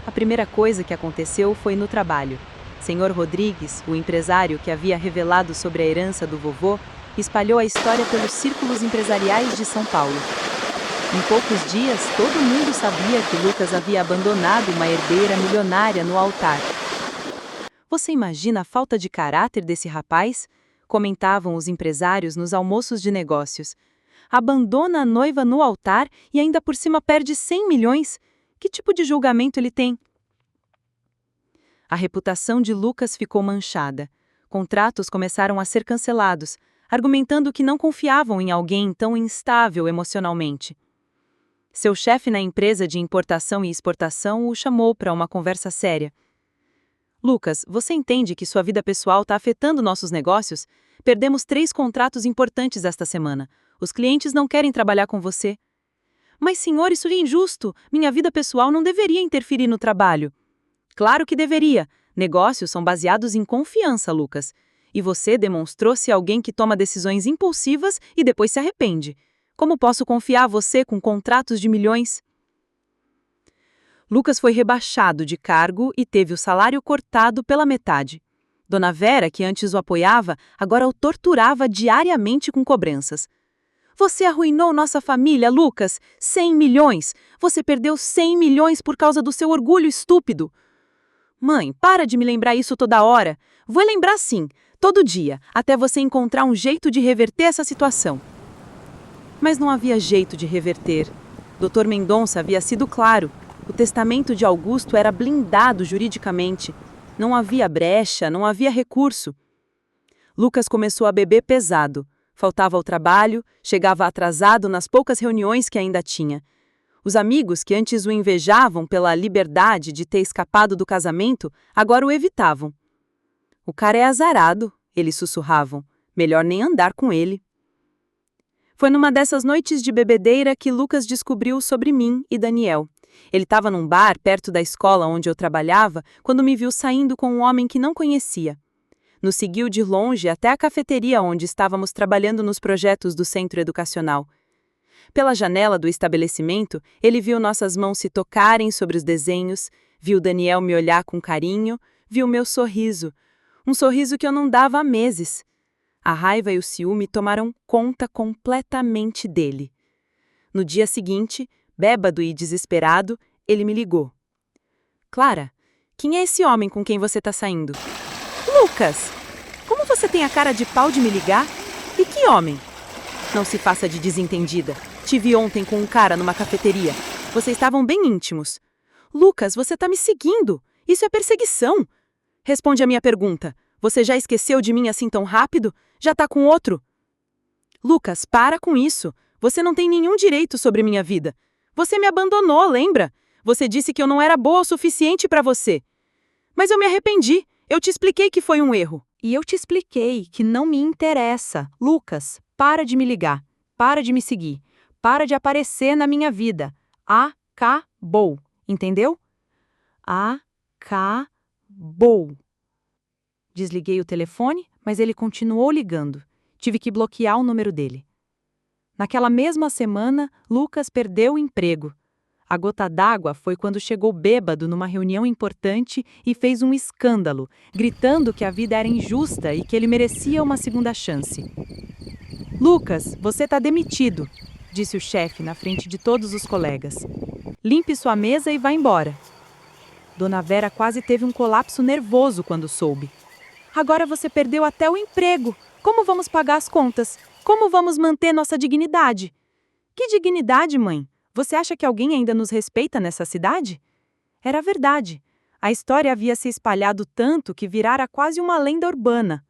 A primeira coisa que aconteceu foi no trabalho. Senhor Rodrigues, o empresário que havia revelado sobre a herança do vovô, espalhou a história pelos círculos empresariais de São Paulo. Em poucos dias, todo mundo sabia que Lucas havia abandonado uma herdeira milionária no altar. Você imagina a falta de caráter desse rapaz? Comentavam os empresários nos almoços de negócios. abandona a noiva no altar e ainda por cima perde 100 milhões? Que tipo de julgamento ele tem? A reputação de Lucas ficou manchada. Contratos começaram a ser cancelados, argumentando que não confiavam em alguém tão instável emocionalmente. Seu chefe na empresa de importação e exportação o chamou para uma conversa séria. Lucas, você entende que sua vida pessoal está afetando nossos negócios? Perdemos 3 contratos importantes esta semana. Os clientes não querem trabalhar com você. Mas, senhor, isso é injusto. Minha vida pessoal não deveria interferir no trabalho. Claro que deveria. Negócios são baseados em confiança, Lucas. E você demonstrou-se alguém que toma decisões impulsivas e depois se arrepende. Como posso confiar a você com contratos de milhões? Lucas foi rebaixado de cargo e teve o salário cortado pela metade. Dona Vera, que antes o apoiava, agora o torturava diariamente com cobranças. Você arruinou nossa família, Lucas! 100 milhões! Você perdeu 100 milhões por causa do seu orgulho estúpido! Mãe, para de me lembrar isso toda hora. Vou lembrar sim, todo dia, até você encontrar um jeito de reverter essa situação. Mas não havia jeito de reverter. Dr. Mendonça havia sido claro. O testamento de Augusto era blindado juridicamente. Não havia brecha, não havia recurso. Lucas começou a beber pesado. Faltava ao trabalho, chegava atrasado nas poucas reuniões que ainda tinha. Os amigos que antes o invejavam pela liberdade de ter escapado do casamento, agora o evitavam. O cara é azarado, eles sussurravam. Melhor nem andar com ele. Foi numa dessas noites de bebedeira que Lucas descobriu sobre mim e Daniel. Ele estava num bar perto da escola onde eu trabalhava quando me viu saindo com um homem que não conhecia. Nos seguiu de longe até a cafeteria onde estávamos trabalhando nos projetos do centro educacional. Pela janela do estabelecimento, ele viu nossas mãos se tocarem sobre os desenhos, viu Daniel me olhar com carinho, viu meu sorriso. Um sorriso que eu não dava há meses. A raiva e o ciúme tomaram conta completamente dele. No dia seguinte, bêbado e desesperado, ele me ligou. Clara, quem é esse homem com quem você está saindo? Lucas! Como você tem a cara de pau de me ligar? E que homem? Não se faça de desentendida. Te vi ontem com um cara numa cafeteria. Vocês estavam bem íntimos. Lucas, você está me seguindo. Isso é perseguição. Responde a minha pergunta. Você já esqueceu de mim assim tão rápido? Já tá com outro? Lucas, para com isso. Você não tem nenhum direito sobre minha vida. Você me abandonou, lembra? Você disse que eu não era boa o suficiente para você. Mas eu me arrependi. Eu te expliquei que foi um erro. E eu te expliquei que não me interessa. Lucas, para de me ligar. Para de me seguir. Para de aparecer na minha vida. Acabou. Entendeu? Acabou. Desliguei o telefone, mas ele continuou ligando. Tive que bloquear o número dele. Naquela mesma semana, Lucas perdeu o emprego. A gota d'água foi quando chegou bêbado numa reunião importante e fez um escândalo, gritando que a vida era injusta e que ele merecia uma segunda chance. Lucas, você está demitido, disse o chefe na frente de todos os colegas. Limpe sua mesa e vá embora. Dona Vera quase teve um colapso nervoso quando soube. Agora você perdeu até o emprego. Como vamos pagar as contas? Como vamos manter nossa dignidade? Que dignidade, mãe? Você acha que alguém ainda nos respeita nessa cidade? Era verdade. A história havia se espalhado tanto que virara quase uma lenda urbana.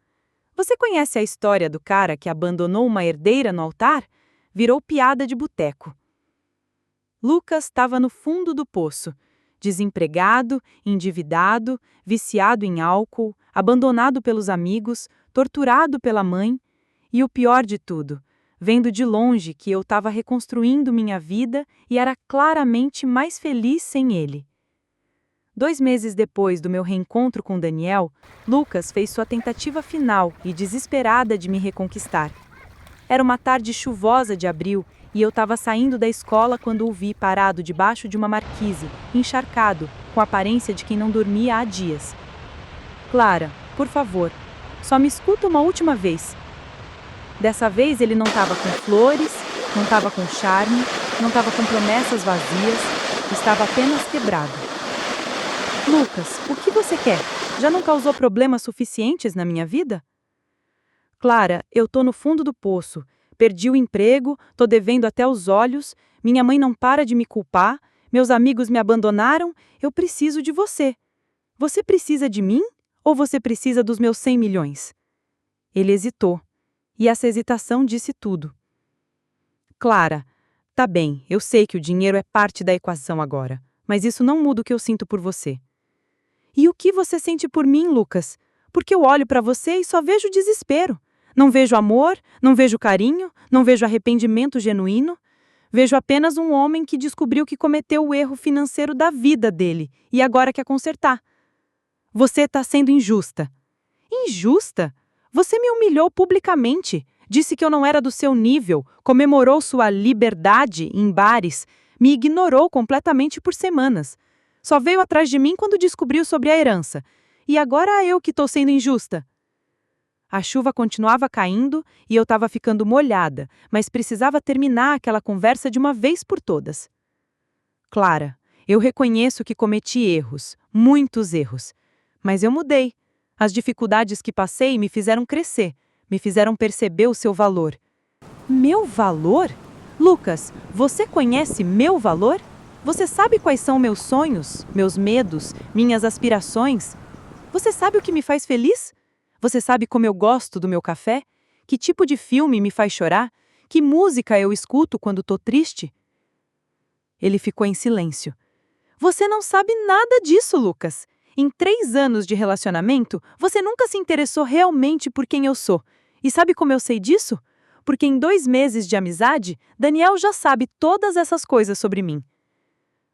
Você conhece a história do cara que abandonou uma herdeira no altar? Virou piada de boteco. Lucas estava no fundo do poço. Desempregado, endividado, viciado em álcool, abandonado pelos amigos, torturado pela mãe e o pior de tudo, vendo de longe que eu estava reconstruindo minha vida e era claramente mais feliz sem ele. 2 meses depois do meu reencontro com Daniel, Lucas fez sua tentativa final e desesperada de me reconquistar. Era uma tarde chuvosa de abril e eu estava saindo da escola quando o vi parado debaixo de uma marquise, encharcado, com a aparência de quem não dormia há dias. Clara, por favor, só me escuta uma última vez. Dessa vez ele não estava com flores, não estava com charme, não estava com promessas vazias, estava apenas quebrado. Lucas, o que você quer? Já não causou problemas suficientes na minha vida? Clara, eu tô no fundo do poço. Perdi o emprego, tô devendo até os olhos, minha mãe não para de me culpar, meus amigos me abandonaram, eu preciso de você. Você precisa de mim ou você precisa dos meus 100 milhões? Ele hesitou, e essa hesitação disse tudo. Clara, tá bem, eu sei que o dinheiro é parte da equação agora, mas isso não muda o que eu sinto por você. E o que você sente por mim, Lucas? Porque eu olho para você e só vejo desespero. Não vejo amor, não vejo carinho, não vejo arrependimento genuíno. Vejo apenas um homem que descobriu que cometeu o erro financeiro da vida dele e agora quer consertar. Você está sendo injusta. Injusta? Você me humilhou publicamente, disse que eu não era do seu nível, comemorou sua liberdade em bares, me ignorou completamente por semanas. Só veio atrás de mim quando descobriu sobre a herança. E agora eu que estou sendo injusta. A chuva continuava caindo e eu estava ficando molhada, mas precisava terminar aquela conversa de uma vez por todas. Clara, eu reconheço que cometi erros, muitos erros. Mas eu mudei. As dificuldades que passei me fizeram crescer, me fizeram perceber o seu valor. Meu valor? Lucas, você conhece meu valor? Você sabe quais são meus sonhos, meus medos, minhas aspirações? Você sabe o que me faz feliz? Você sabe como eu gosto do meu café? Que tipo de filme me faz chorar? Que música eu escuto quando estou triste? Ele ficou em silêncio. Você não sabe nada disso, Lucas. Em 3 anos de relacionamento, você nunca se interessou realmente por quem eu sou. E sabe como eu sei disso? Porque em 2 meses de amizade, Daniel já sabe todas essas coisas sobre mim.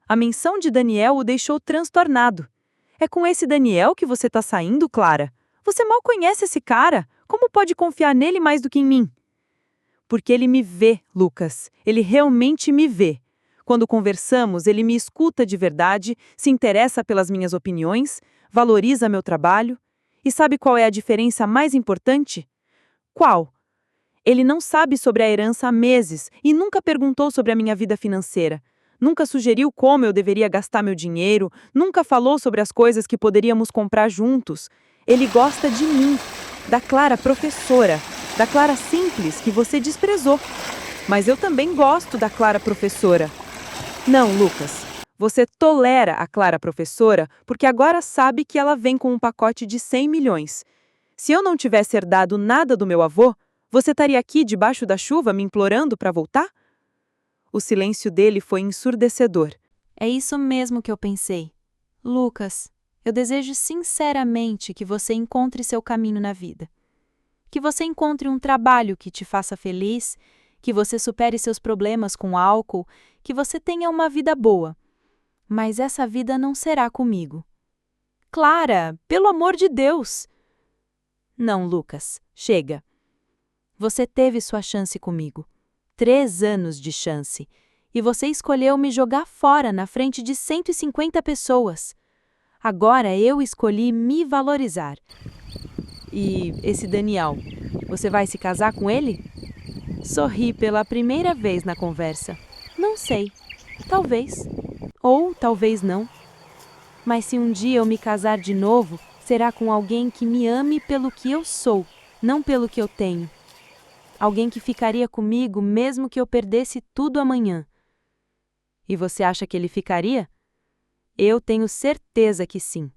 A menção de Daniel o deixou transtornado. É com esse Daniel que você está saindo, Clara? Você mal conhece esse cara. Como pode confiar nele mais do que em mim? Porque ele me vê, Lucas. Ele realmente me vê. Quando conversamos, ele me escuta de verdade, se interessa pelas minhas opiniões, valoriza meu trabalho. E sabe qual é a diferença mais importante? Qual? Ele não sabe sobre a herança há meses e nunca perguntou sobre a minha vida financeira. Nunca sugeriu como eu deveria gastar meu dinheiro, nunca falou sobre as coisas que poderíamos comprar juntos. Ele gosta de mim, da Clara professora, da Clara simples que você desprezou. Mas eu também gosto da Clara professora. Não, Lucas, você tolera a Clara professora porque agora sabe que ela vem com um pacote de 100 milhões. Se eu não tivesse herdado nada do meu avô, você estaria aqui debaixo da chuva me implorando para voltar? O silêncio dele foi ensurdecedor. É isso mesmo que eu pensei. Lucas, eu desejo sinceramente que você encontre seu caminho na vida. Que você encontre um trabalho que te faça feliz, que você supere seus problemas com álcool, que você tenha uma vida boa. Mas essa vida não será comigo. Clara, pelo amor de Deus! Não, Lucas, chega. Você teve sua chance comigo. 3 anos de chance. E você escolheu me jogar fora na frente de 150 pessoas. Agora eu escolhi me valorizar. E esse Daniel, você vai se casar com ele? Sorri pela primeira vez na conversa. Não sei. Talvez. Ou talvez não. Mas se um dia eu me casar de novo, será com alguém que me ame pelo que eu sou, não pelo que eu tenho. Alguém que ficaria comigo mesmo que eu perdesse tudo amanhã. E você acha que ele ficaria? Eu tenho certeza que sim.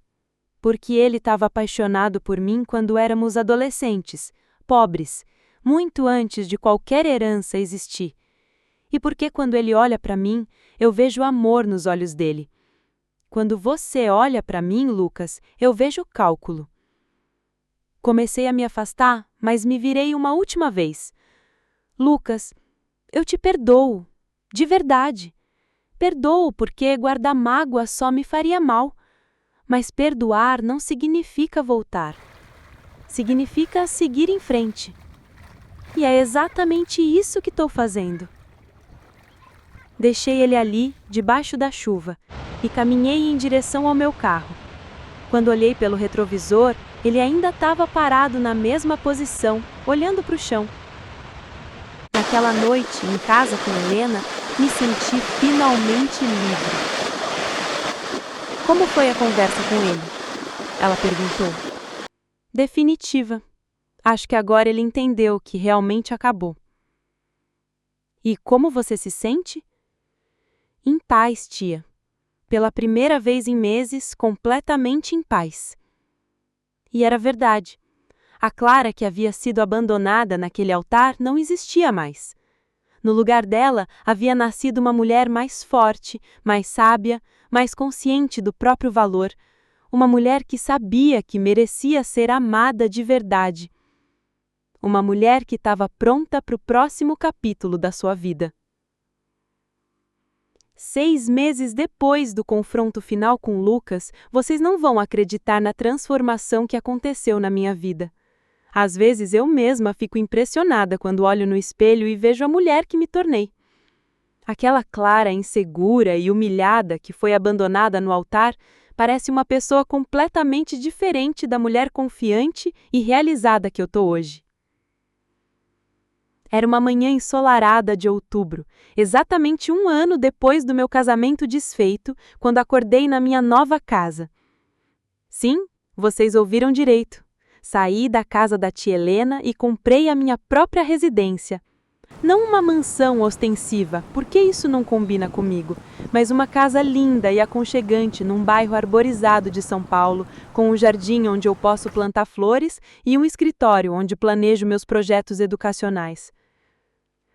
Porque ele estava apaixonado por mim quando éramos adolescentes, pobres, muito antes de qualquer herança existir. E porque quando ele olha para mim, eu vejo amor nos olhos dele. Quando você olha para mim, Lucas, eu vejo cálculo. Comecei a me afastar, mas me virei uma última vez. Lucas, eu te perdoo, de verdade. Perdoo porque guardar mágoa só me faria mal. Mas perdoar não significa voltar. Significa seguir em frente. E é exatamente isso que estou fazendo. Deixei ele ali, debaixo da chuva, e caminhei em direção ao meu carro. Quando olhei pelo retrovisor, ele ainda estava parado na mesma posição, olhando para o chão. Naquela noite, em casa com Helena, me senti finalmente livre. Como foi a conversa com ele? Ela perguntou. Definitiva. Acho que agora ele entendeu que realmente acabou. E como você se sente? Em paz, tia. Pela primeira vez em meses, completamente em paz. E era verdade. A Clara que havia sido abandonada naquele altar não existia mais. No lugar dela, havia nascido uma mulher mais forte, mais sábia, mais consciente do próprio valor. Uma mulher que sabia que merecia ser amada de verdade. Uma mulher que estava pronta para o próximo capítulo da sua vida. 6 meses depois do confronto final com Lucas, vocês não vão acreditar na transformação que aconteceu na minha vida. Às vezes eu mesma fico impressionada quando olho no espelho e vejo a mulher que me tornei. Aquela Clara insegura e humilhada que foi abandonada no altar parece uma pessoa completamente diferente da mulher confiante e realizada que eu tô hoje. Era uma manhã ensolarada de outubro, exatamente 1 ano depois do meu casamento desfeito, quando acordei na minha nova casa. Sim, vocês ouviram direito. Saí da casa da tia Helena e comprei a minha própria residência. Não uma mansão ostensiva, porque isso não combina comigo, mas uma casa linda e aconchegante num bairro arborizado de São Paulo, com um jardim onde eu posso plantar flores e um escritório onde planejo meus projetos educacionais.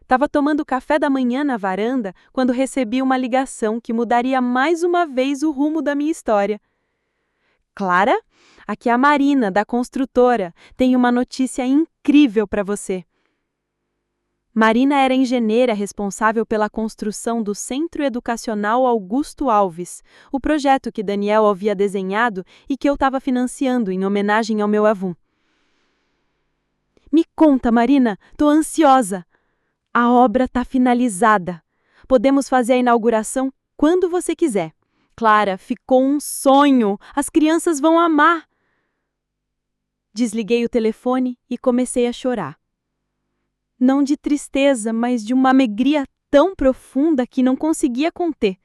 Estava tomando café da manhã na varanda quando recebi uma ligação que mudaria mais uma vez o rumo da minha história. Clara, aqui é a Marina, da construtora. Tenho uma notícia incrível para você. Marina era engenheira responsável pela construção do Centro Educacional Augusto Alves, o projeto que Daniel havia desenhado e que eu estava financiando em homenagem ao meu avô. Me conta, Marina, tô ansiosa. A obra está finalizada. Podemos fazer a inauguração quando você quiser. Clara, ficou um sonho. As crianças vão amar. Desliguei o telefone e comecei a chorar. Não de tristeza, mas de uma alegria tão profunda que não conseguia conter.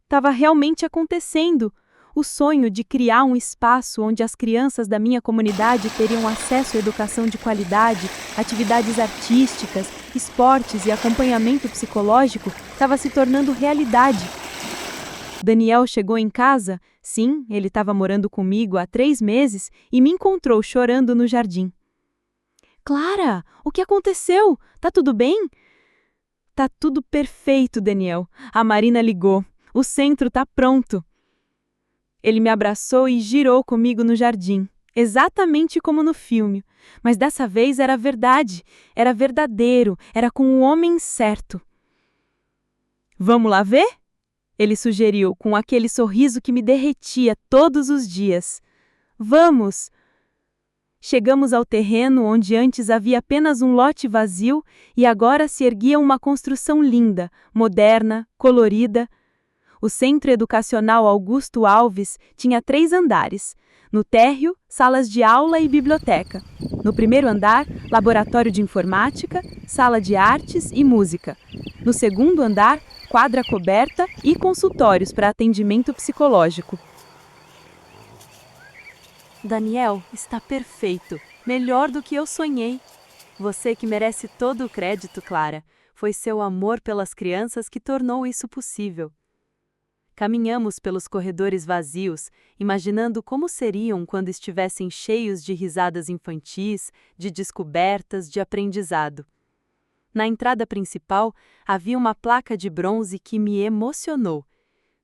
Estava realmente acontecendo. O sonho de criar um espaço onde as crianças da minha comunidade teriam acesso à educação de qualidade, atividades artísticas, esportes e acompanhamento psicológico estava se tornando realidade. Daniel chegou em casa, sim, ele estava morando comigo há 3 meses e me encontrou chorando no jardim. Clara, o que aconteceu? Tá tudo bem? Tá tudo perfeito, Daniel. A Marina ligou. O centro tá pronto. Ele me abraçou e girou comigo no jardim, exatamente como no filme. Mas dessa vez era verdade, era verdadeiro, era com o homem certo. Vamos lá ver? Ele sugeriu com aquele sorriso que me derretia todos os dias. Vamos! Chegamos ao terreno onde antes havia apenas um lote vazio e agora se erguia uma construção linda, moderna, colorida. O Centro Educacional Augusto Alves tinha 3 andares. No térreo, salas de aula e biblioteca. No primeiro andar, laboratório de informática, sala de artes e música. No segundo andar, quadra coberta e consultórios para atendimento psicológico. Daniel, está perfeito. Melhor do que eu sonhei. Você que merece todo o crédito, Clara. Foi seu amor pelas crianças que tornou isso possível. Caminhamos pelos corredores vazios, imaginando como seriam quando estivessem cheios de risadas infantis, de descobertas, de aprendizado. Na entrada principal, havia uma placa de bronze que me emocionou.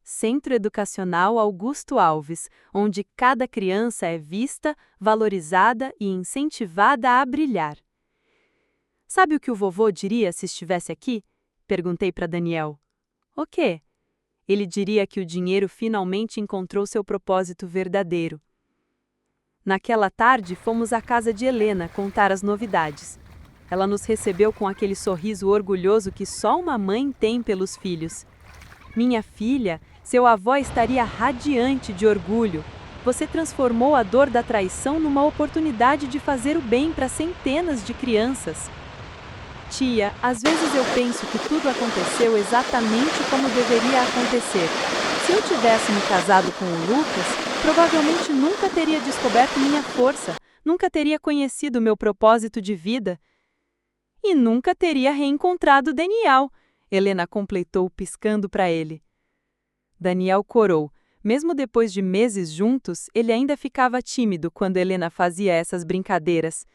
Centro Educacional Augusto Alves, onde cada criança é vista, valorizada e incentivada a brilhar. Sabe o que o vovô diria se estivesse aqui? Perguntei para Daniel. O quê? Ele diria que o dinheiro finalmente encontrou seu propósito verdadeiro. Naquela tarde, fomos à casa de Helena contar as novidades. Ela nos recebeu com aquele sorriso orgulhoso que só uma mãe tem pelos filhos. Minha filha, seu avô estaria radiante de orgulho. Você transformou a dor da traição numa oportunidade de fazer o bem para centenas de crianças. Tia, às vezes eu penso que tudo aconteceu exatamente como deveria acontecer. Se eu tivesse me casado com o Lucas, provavelmente nunca teria descoberto minha força, nunca teria conhecido meu propósito de vida. E nunca teria reencontrado Daniel, Helena completou piscando para ele. Daniel corou. Mesmo depois de meses juntos, ele ainda ficava tímido quando Helena fazia essas brincadeiras.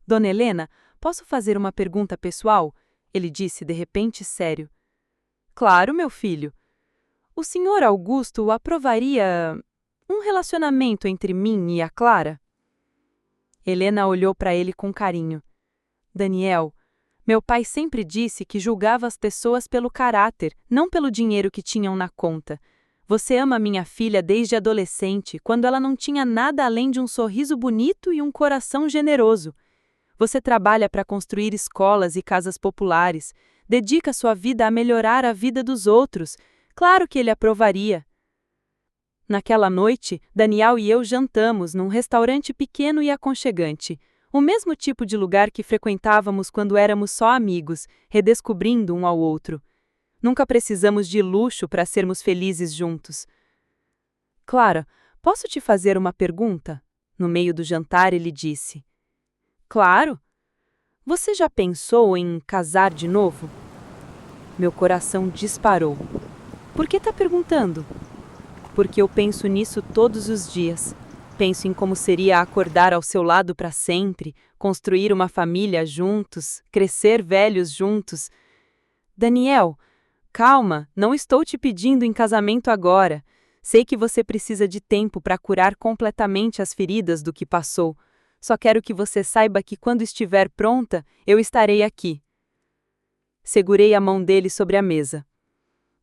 Dona Helena, posso fazer uma pergunta pessoal? Ele disse de repente sério. Claro, meu filho. O senhor Augusto aprovaria um relacionamento entre mim e a Clara? Helena olhou para ele com carinho. Daniel, meu pai sempre disse que julgava as pessoas pelo caráter, não pelo dinheiro que tinham na conta. Você ama minha filha desde adolescente, quando ela não tinha nada além de um sorriso bonito e um coração generoso. Você trabalha para construir escolas e casas populares, dedica sua vida a melhorar a vida dos outros. Claro que ele aprovaria. Naquela noite, Daniel e eu jantamos num restaurante pequeno e aconchegante, o mesmo tipo de lugar que frequentávamos quando éramos só amigos, redescobrindo um ao outro. Nunca precisamos de luxo para sermos felizes juntos. Clara, posso te fazer uma pergunta? No meio do jantar, ele disse. Claro. Você já pensou em casar de novo? Meu coração disparou. Por que está perguntando? Porque eu penso nisso todos os dias. Penso em como seria acordar ao seu lado para sempre, construir uma família juntos, crescer velhos juntos. Daniel, calma, não estou te pedindo em casamento agora. Sei que você precisa de tempo para curar completamente as feridas do que passou. Só quero que você saiba que quando estiver pronta, eu estarei aqui. Segurei a mão dele sobre a mesa.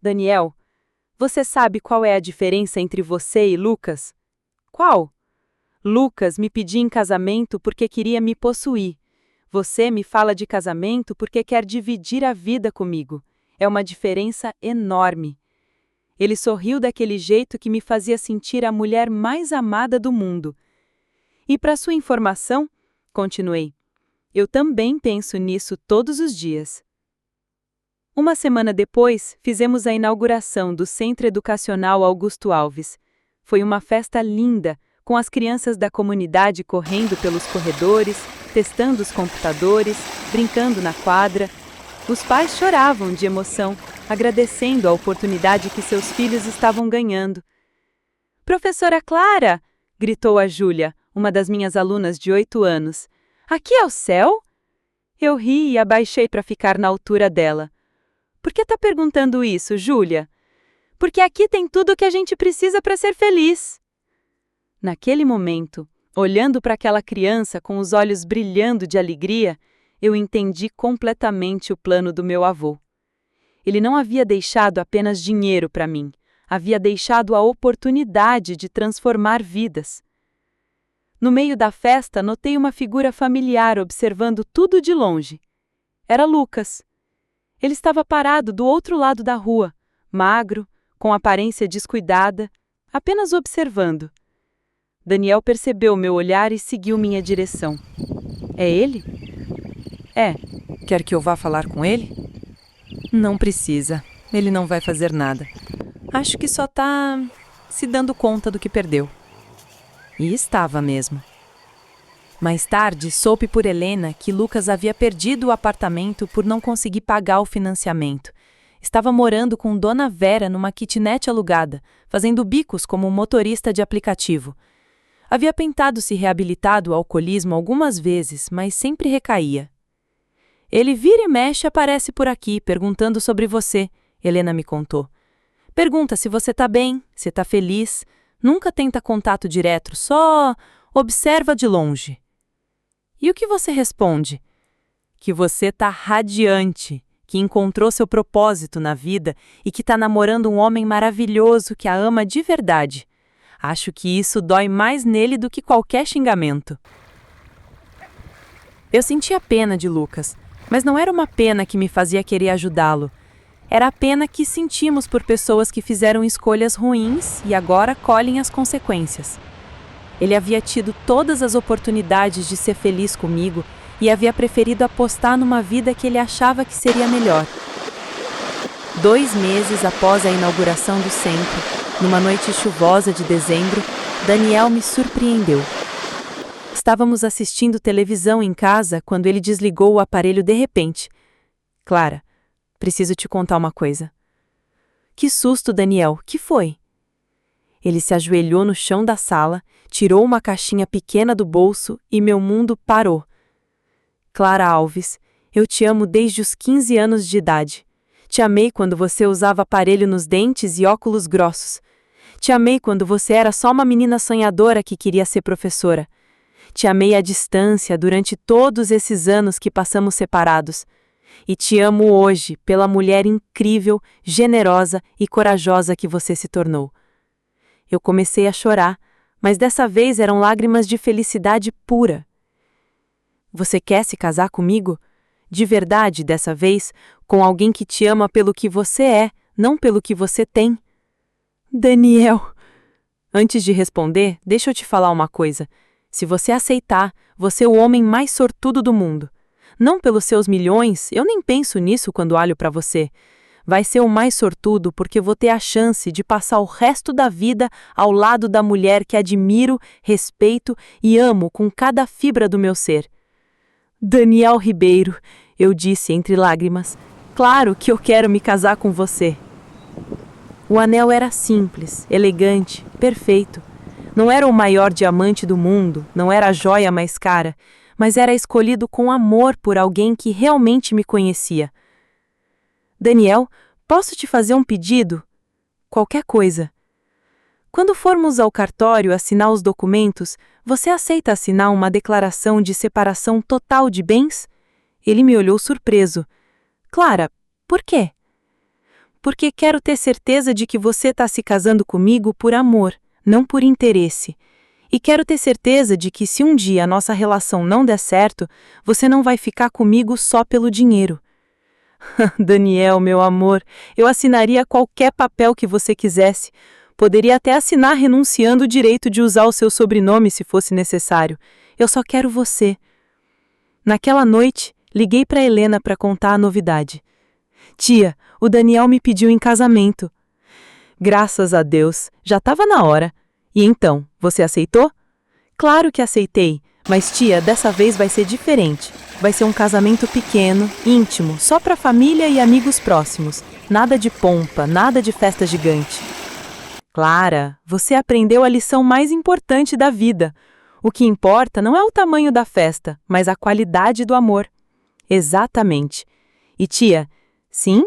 Daniel, você sabe qual é a diferença entre você e Lucas? Qual? Lucas me pediu em casamento porque queria me possuir. Você me fala de casamento porque quer dividir a vida comigo. É uma diferença enorme. Ele sorriu daquele jeito que me fazia sentir a mulher mais amada do mundo. E para sua informação, continuei, eu também penso nisso todos os dias. Uma semana depois, fizemos a inauguração do Centro Educacional Augusto Alves. Foi uma festa linda, com as crianças da comunidade correndo pelos corredores, testando os computadores, brincando na quadra. Os pais choravam de emoção, agradecendo a oportunidade que seus filhos estavam ganhando. Professora Clara! Gritou a Júlia, uma das minhas alunas de 8 anos. Aqui é o céu? Eu ri e abaixei para ficar na altura dela. Por que está perguntando isso, Júlia? Porque aqui tem tudo o que a gente precisa para ser feliz. Naquele momento, olhando para aquela criança com os olhos brilhando de alegria, eu entendi completamente o plano do meu avô. Ele não havia deixado apenas dinheiro para mim, havia deixado a oportunidade de transformar vidas. No meio da festa, notei uma figura familiar observando tudo de longe. Era Lucas. Ele estava parado do outro lado da rua, magro, com aparência descuidada, apenas observando. Daniel percebeu meu olhar e seguiu minha direção. É ele? É. Quer que eu vá falar com ele? Não precisa. Ele não vai fazer nada. Acho que só está se dando conta do que perdeu. E estava mesmo. Mais tarde, soube por Helena que Lucas havia perdido o apartamento por não conseguir pagar o financiamento. Estava morando com Dona Vera numa kitnet alugada, fazendo bicos como motorista de aplicativo. Havia tentado se reabilitar do alcoolismo algumas vezes, mas sempre recaía. Ele vira e mexe aparece por aqui, perguntando sobre você, Helena me contou. Pergunta se você está bem, se está feliz. Nunca tenta contato direto, só observa de longe. E o que você responde? Que você está radiante, que encontrou seu propósito na vida e que está namorando um homem maravilhoso que a ama de verdade. Acho que isso dói mais nele do que qualquer xingamento. Eu sentia pena de Lucas, mas não era uma pena que me fazia querer ajudá-lo. Era a pena que sentimos por pessoas que fizeram escolhas ruins e agora colhem as consequências. Ele havia tido todas as oportunidades de ser feliz comigo e havia preferido apostar numa vida que ele achava que seria melhor. 2 meses após a inauguração do centro, numa noite chuvosa de dezembro, Daniel me surpreendeu. Estávamos assistindo televisão em casa quando ele desligou o aparelho de repente. Clara, preciso te contar uma coisa. Que susto, Daniel, que foi? Ele se ajoelhou no chão da sala, tirou uma caixinha pequena do bolso e meu mundo parou. Clara Alves, eu te amo desde os 15 anos de idade. Te amei quando você usava aparelho nos dentes e óculos grossos. Te amei quando você era só uma menina sonhadora que queria ser professora. Te amei à distância durante todos esses anos que passamos separados. E te amo hoje pela mulher incrível, generosa e corajosa que você se tornou. Eu comecei a chorar, mas dessa vez eram lágrimas de felicidade pura. Você quer se casar comigo? De verdade, dessa vez, com alguém que te ama pelo que você é, não pelo que você tem? Daniel! Antes de responder, deixa eu te falar uma coisa. Se você aceitar, você é o homem mais sortudo do mundo. Não pelos seus milhões, eu nem penso nisso quando olho para você. Vai ser o mais sortudo porque vou ter a chance de passar o resto da vida ao lado da mulher que admiro, respeito e amo com cada fibra do meu ser. Daniel Ribeiro, eu disse entre lágrimas, claro que eu quero me casar com você. O anel era simples, elegante, perfeito. Não era o maior diamante do mundo, não era a joia mais cara, mas era escolhido com amor por alguém que realmente me conhecia. Daniel, posso te fazer um pedido? Qualquer coisa. Quando formos ao cartório assinar os documentos, você aceita assinar uma declaração de separação total de bens? Ele me olhou surpreso. Clara, por quê? Porque quero ter certeza de que você está se casando comigo por amor, não por interesse. E quero ter certeza de que se um dia a nossa relação não der certo, você não vai ficar comigo só pelo dinheiro. Daniel, meu amor, eu assinaria qualquer papel que você quisesse. Poderia até assinar renunciando o direito de usar o seu sobrenome se fosse necessário. Eu só quero você. Naquela noite, liguei para Helena para contar a novidade. Tia, o Daniel me pediu em casamento. Graças a Deus, já estava na hora. E então, você aceitou? Claro que aceitei, mas tia, dessa vez vai ser diferente. Vai ser um casamento pequeno, íntimo, só para família e amigos próximos. Nada de pompa, nada de festa gigante. Clara, você aprendeu a lição mais importante da vida. O que importa não é o tamanho da festa, mas a qualidade do amor. Exatamente. E tia, sim?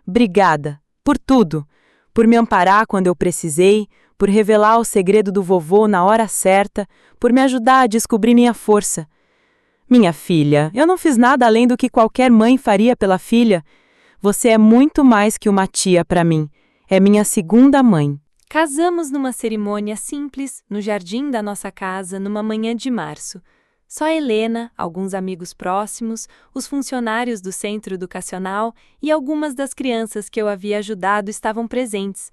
Obrigada, por tudo. Por me amparar quando eu precisei, por revelar o segredo do vovô na hora certa, por me ajudar a descobrir minha força. Minha filha, eu não fiz nada além do que qualquer mãe faria pela filha. Você é muito mais que uma tia para mim. É minha segunda mãe. Casamos numa cerimônia simples, no jardim da nossa casa, numa manhã de março. Só Helena, alguns amigos próximos, os funcionários do centro educacional e algumas das crianças que eu havia ajudado estavam presentes.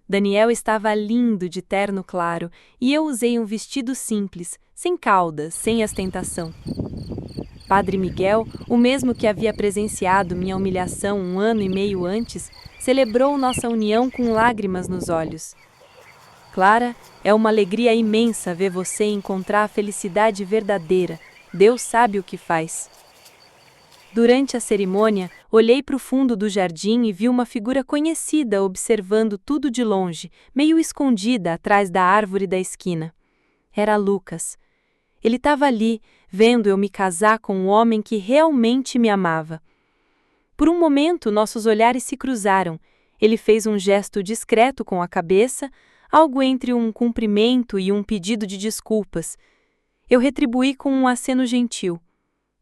Daniel estava lindo de terno claro e eu usei um vestido simples, sem caudas, sem ostentação. Padre Miguel, o mesmo que havia presenciado minha humilhação 1 ano e meio antes, celebrou nossa união com lágrimas nos olhos. Clara, é uma alegria imensa ver você encontrar a felicidade verdadeira. Deus sabe o que faz. Durante a cerimônia, olhei para o fundo do jardim e vi uma figura conhecida observando tudo de longe, meio escondida atrás da árvore da esquina. Era Lucas. Ele estava ali, vendo eu me casar com um homem que realmente me amava. Por um momento, nossos olhares se cruzaram. Ele fez um gesto discreto com a cabeça, algo entre um cumprimento e um pedido de desculpas. Eu retribuí com um aceno gentil.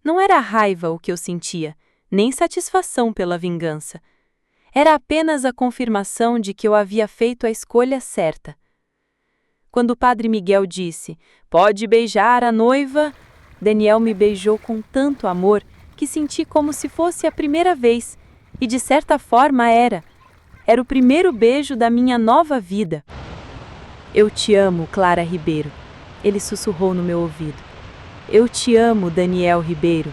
Não era raiva o que eu sentia, nem satisfação pela vingança. Era apenas a confirmação de que eu havia feito a escolha certa. Quando o Padre Miguel disse, "Pode beijar a noiva", Daniel me beijou com tanto amor que senti como se fosse a primeira vez, e de certa forma era. Era o primeiro beijo da minha nova vida. "Eu te amo, Clara Ribeiro", ele sussurrou no meu ouvido. "Eu te amo, Daniel Ribeiro."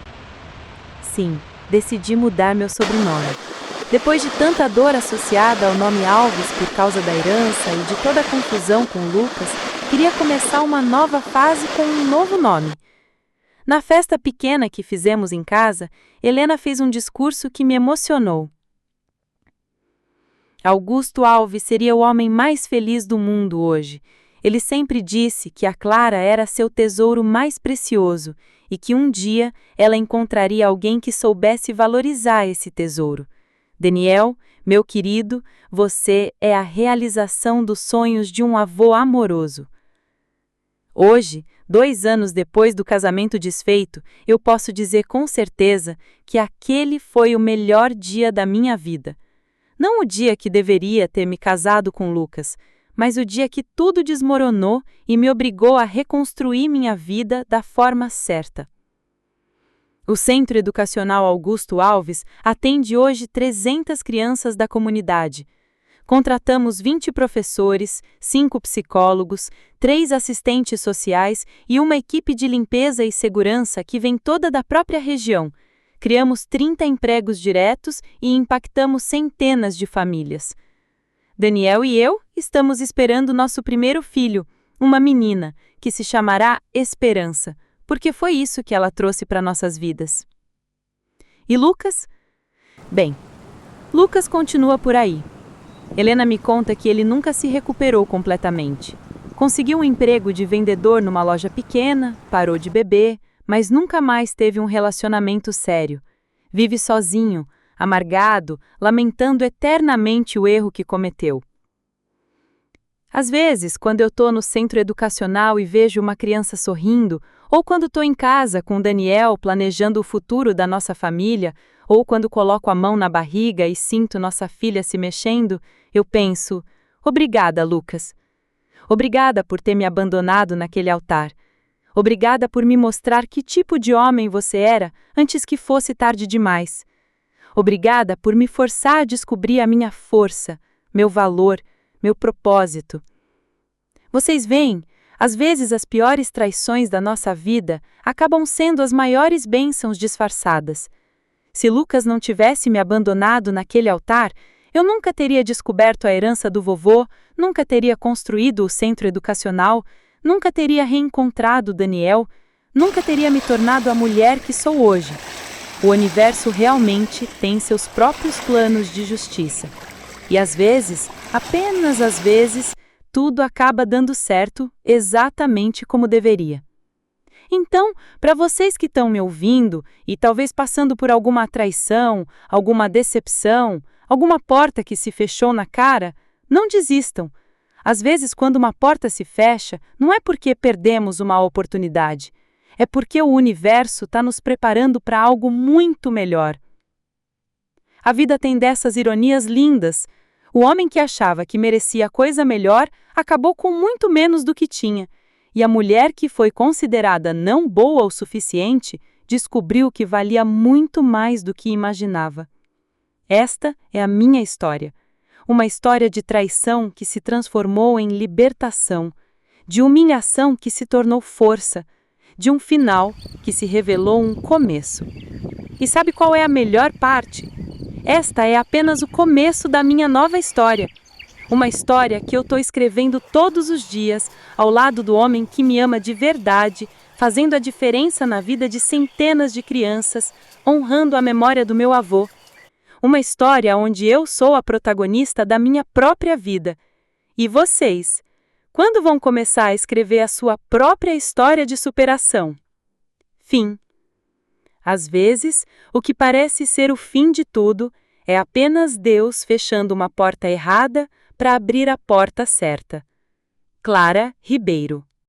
Sim, decidi mudar meu sobrenome. Depois de tanta dor associada ao nome Alves por causa da herança e de toda a confusão com Lucas, Queria começar uma nova fase com um novo nome. Na festa pequena que fizemos em casa, Helena fez um discurso que me emocionou. Augusto Alves seria o homem mais feliz do mundo hoje. Ele sempre disse que a Clara era seu tesouro mais precioso e que um dia ela encontraria alguém que soubesse valorizar esse tesouro. Daniel, meu querido, você é a realização dos sonhos de um avô amoroso. Hoje, 2 anos depois do casamento desfeito, eu posso dizer com certeza que aquele foi o melhor dia da minha vida. Não o dia que deveria ter me casado com Lucas, mas o dia que tudo desmoronou e me obrigou a reconstruir minha vida da forma certa. O Centro Educacional Augusto Alves atende hoje 300 crianças da comunidade. Contratamos 20 professores, 5 psicólogos, 3 assistentes sociais e uma equipe de limpeza e segurança que vem toda da própria região. Criamos 30 empregos diretos e impactamos centenas de famílias. Daniel e eu estamos esperando nosso primeiro filho, uma menina, que se chamará Esperança, porque foi isso que ela trouxe para nossas vidas. E Lucas? Bem, Lucas continua por aí. Helena me conta que ele nunca se recuperou completamente. Conseguiu um emprego de vendedor numa loja pequena, parou de beber, mas nunca mais teve um relacionamento sério. Vive sozinho, amargado, lamentando eternamente o erro que cometeu. Às vezes, quando eu estou no centro educacional e vejo uma criança sorrindo, ou quando estou em casa com o Daniel planejando o futuro da nossa família, ou quando coloco a mão na barriga e sinto nossa filha se mexendo, eu penso: obrigada, Lucas. Obrigada por ter me abandonado naquele altar. Obrigada por me mostrar que tipo de homem você era antes que fosse tarde demais. Obrigada por me forçar a descobrir a minha força, meu valor, meu propósito. Vocês veem, às vezes as piores traições da nossa vida acabam sendo as maiores bênçãos disfarçadas. Se Lucas não tivesse me abandonado naquele altar, eu nunca teria descoberto a herança do vovô, nunca teria construído o centro educacional, nunca teria reencontrado Daniel, nunca teria me tornado a mulher que sou hoje. O universo realmente tem seus próprios planos de justiça. E às vezes, apenas às vezes, tudo acaba dando certo exatamente como deveria. Então, para vocês que estão me ouvindo e talvez passando por alguma traição, alguma decepção, alguma porta que se fechou na cara, não desistam. Às vezes, quando uma porta se fecha, não é porque perdemos uma oportunidade. É porque o universo está nos preparando para algo muito melhor. A vida tem dessas ironias lindas. O homem que achava que merecia coisa melhor acabou com muito menos do que tinha. E a mulher que foi considerada não boa o suficiente descobriu que valia muito mais do que imaginava. Esta é a minha história. Uma história de traição que se transformou em libertação, de humilhação que se tornou força, de um final que se revelou um começo. E sabe qual é a melhor parte? Esta é apenas o começo da minha nova história. Uma história que eu estou escrevendo todos os dias, ao lado do homem que me ama de verdade, fazendo a diferença na vida de centenas de crianças, honrando a memória do meu avô. Uma história onde eu sou a protagonista da minha própria vida. E vocês? Quando vão começar a escrever a sua própria história de superação? Fim. Às vezes, o que parece ser o fim de tudo é apenas Deus fechando uma porta errada para abrir a porta certa. Clara Ribeiro.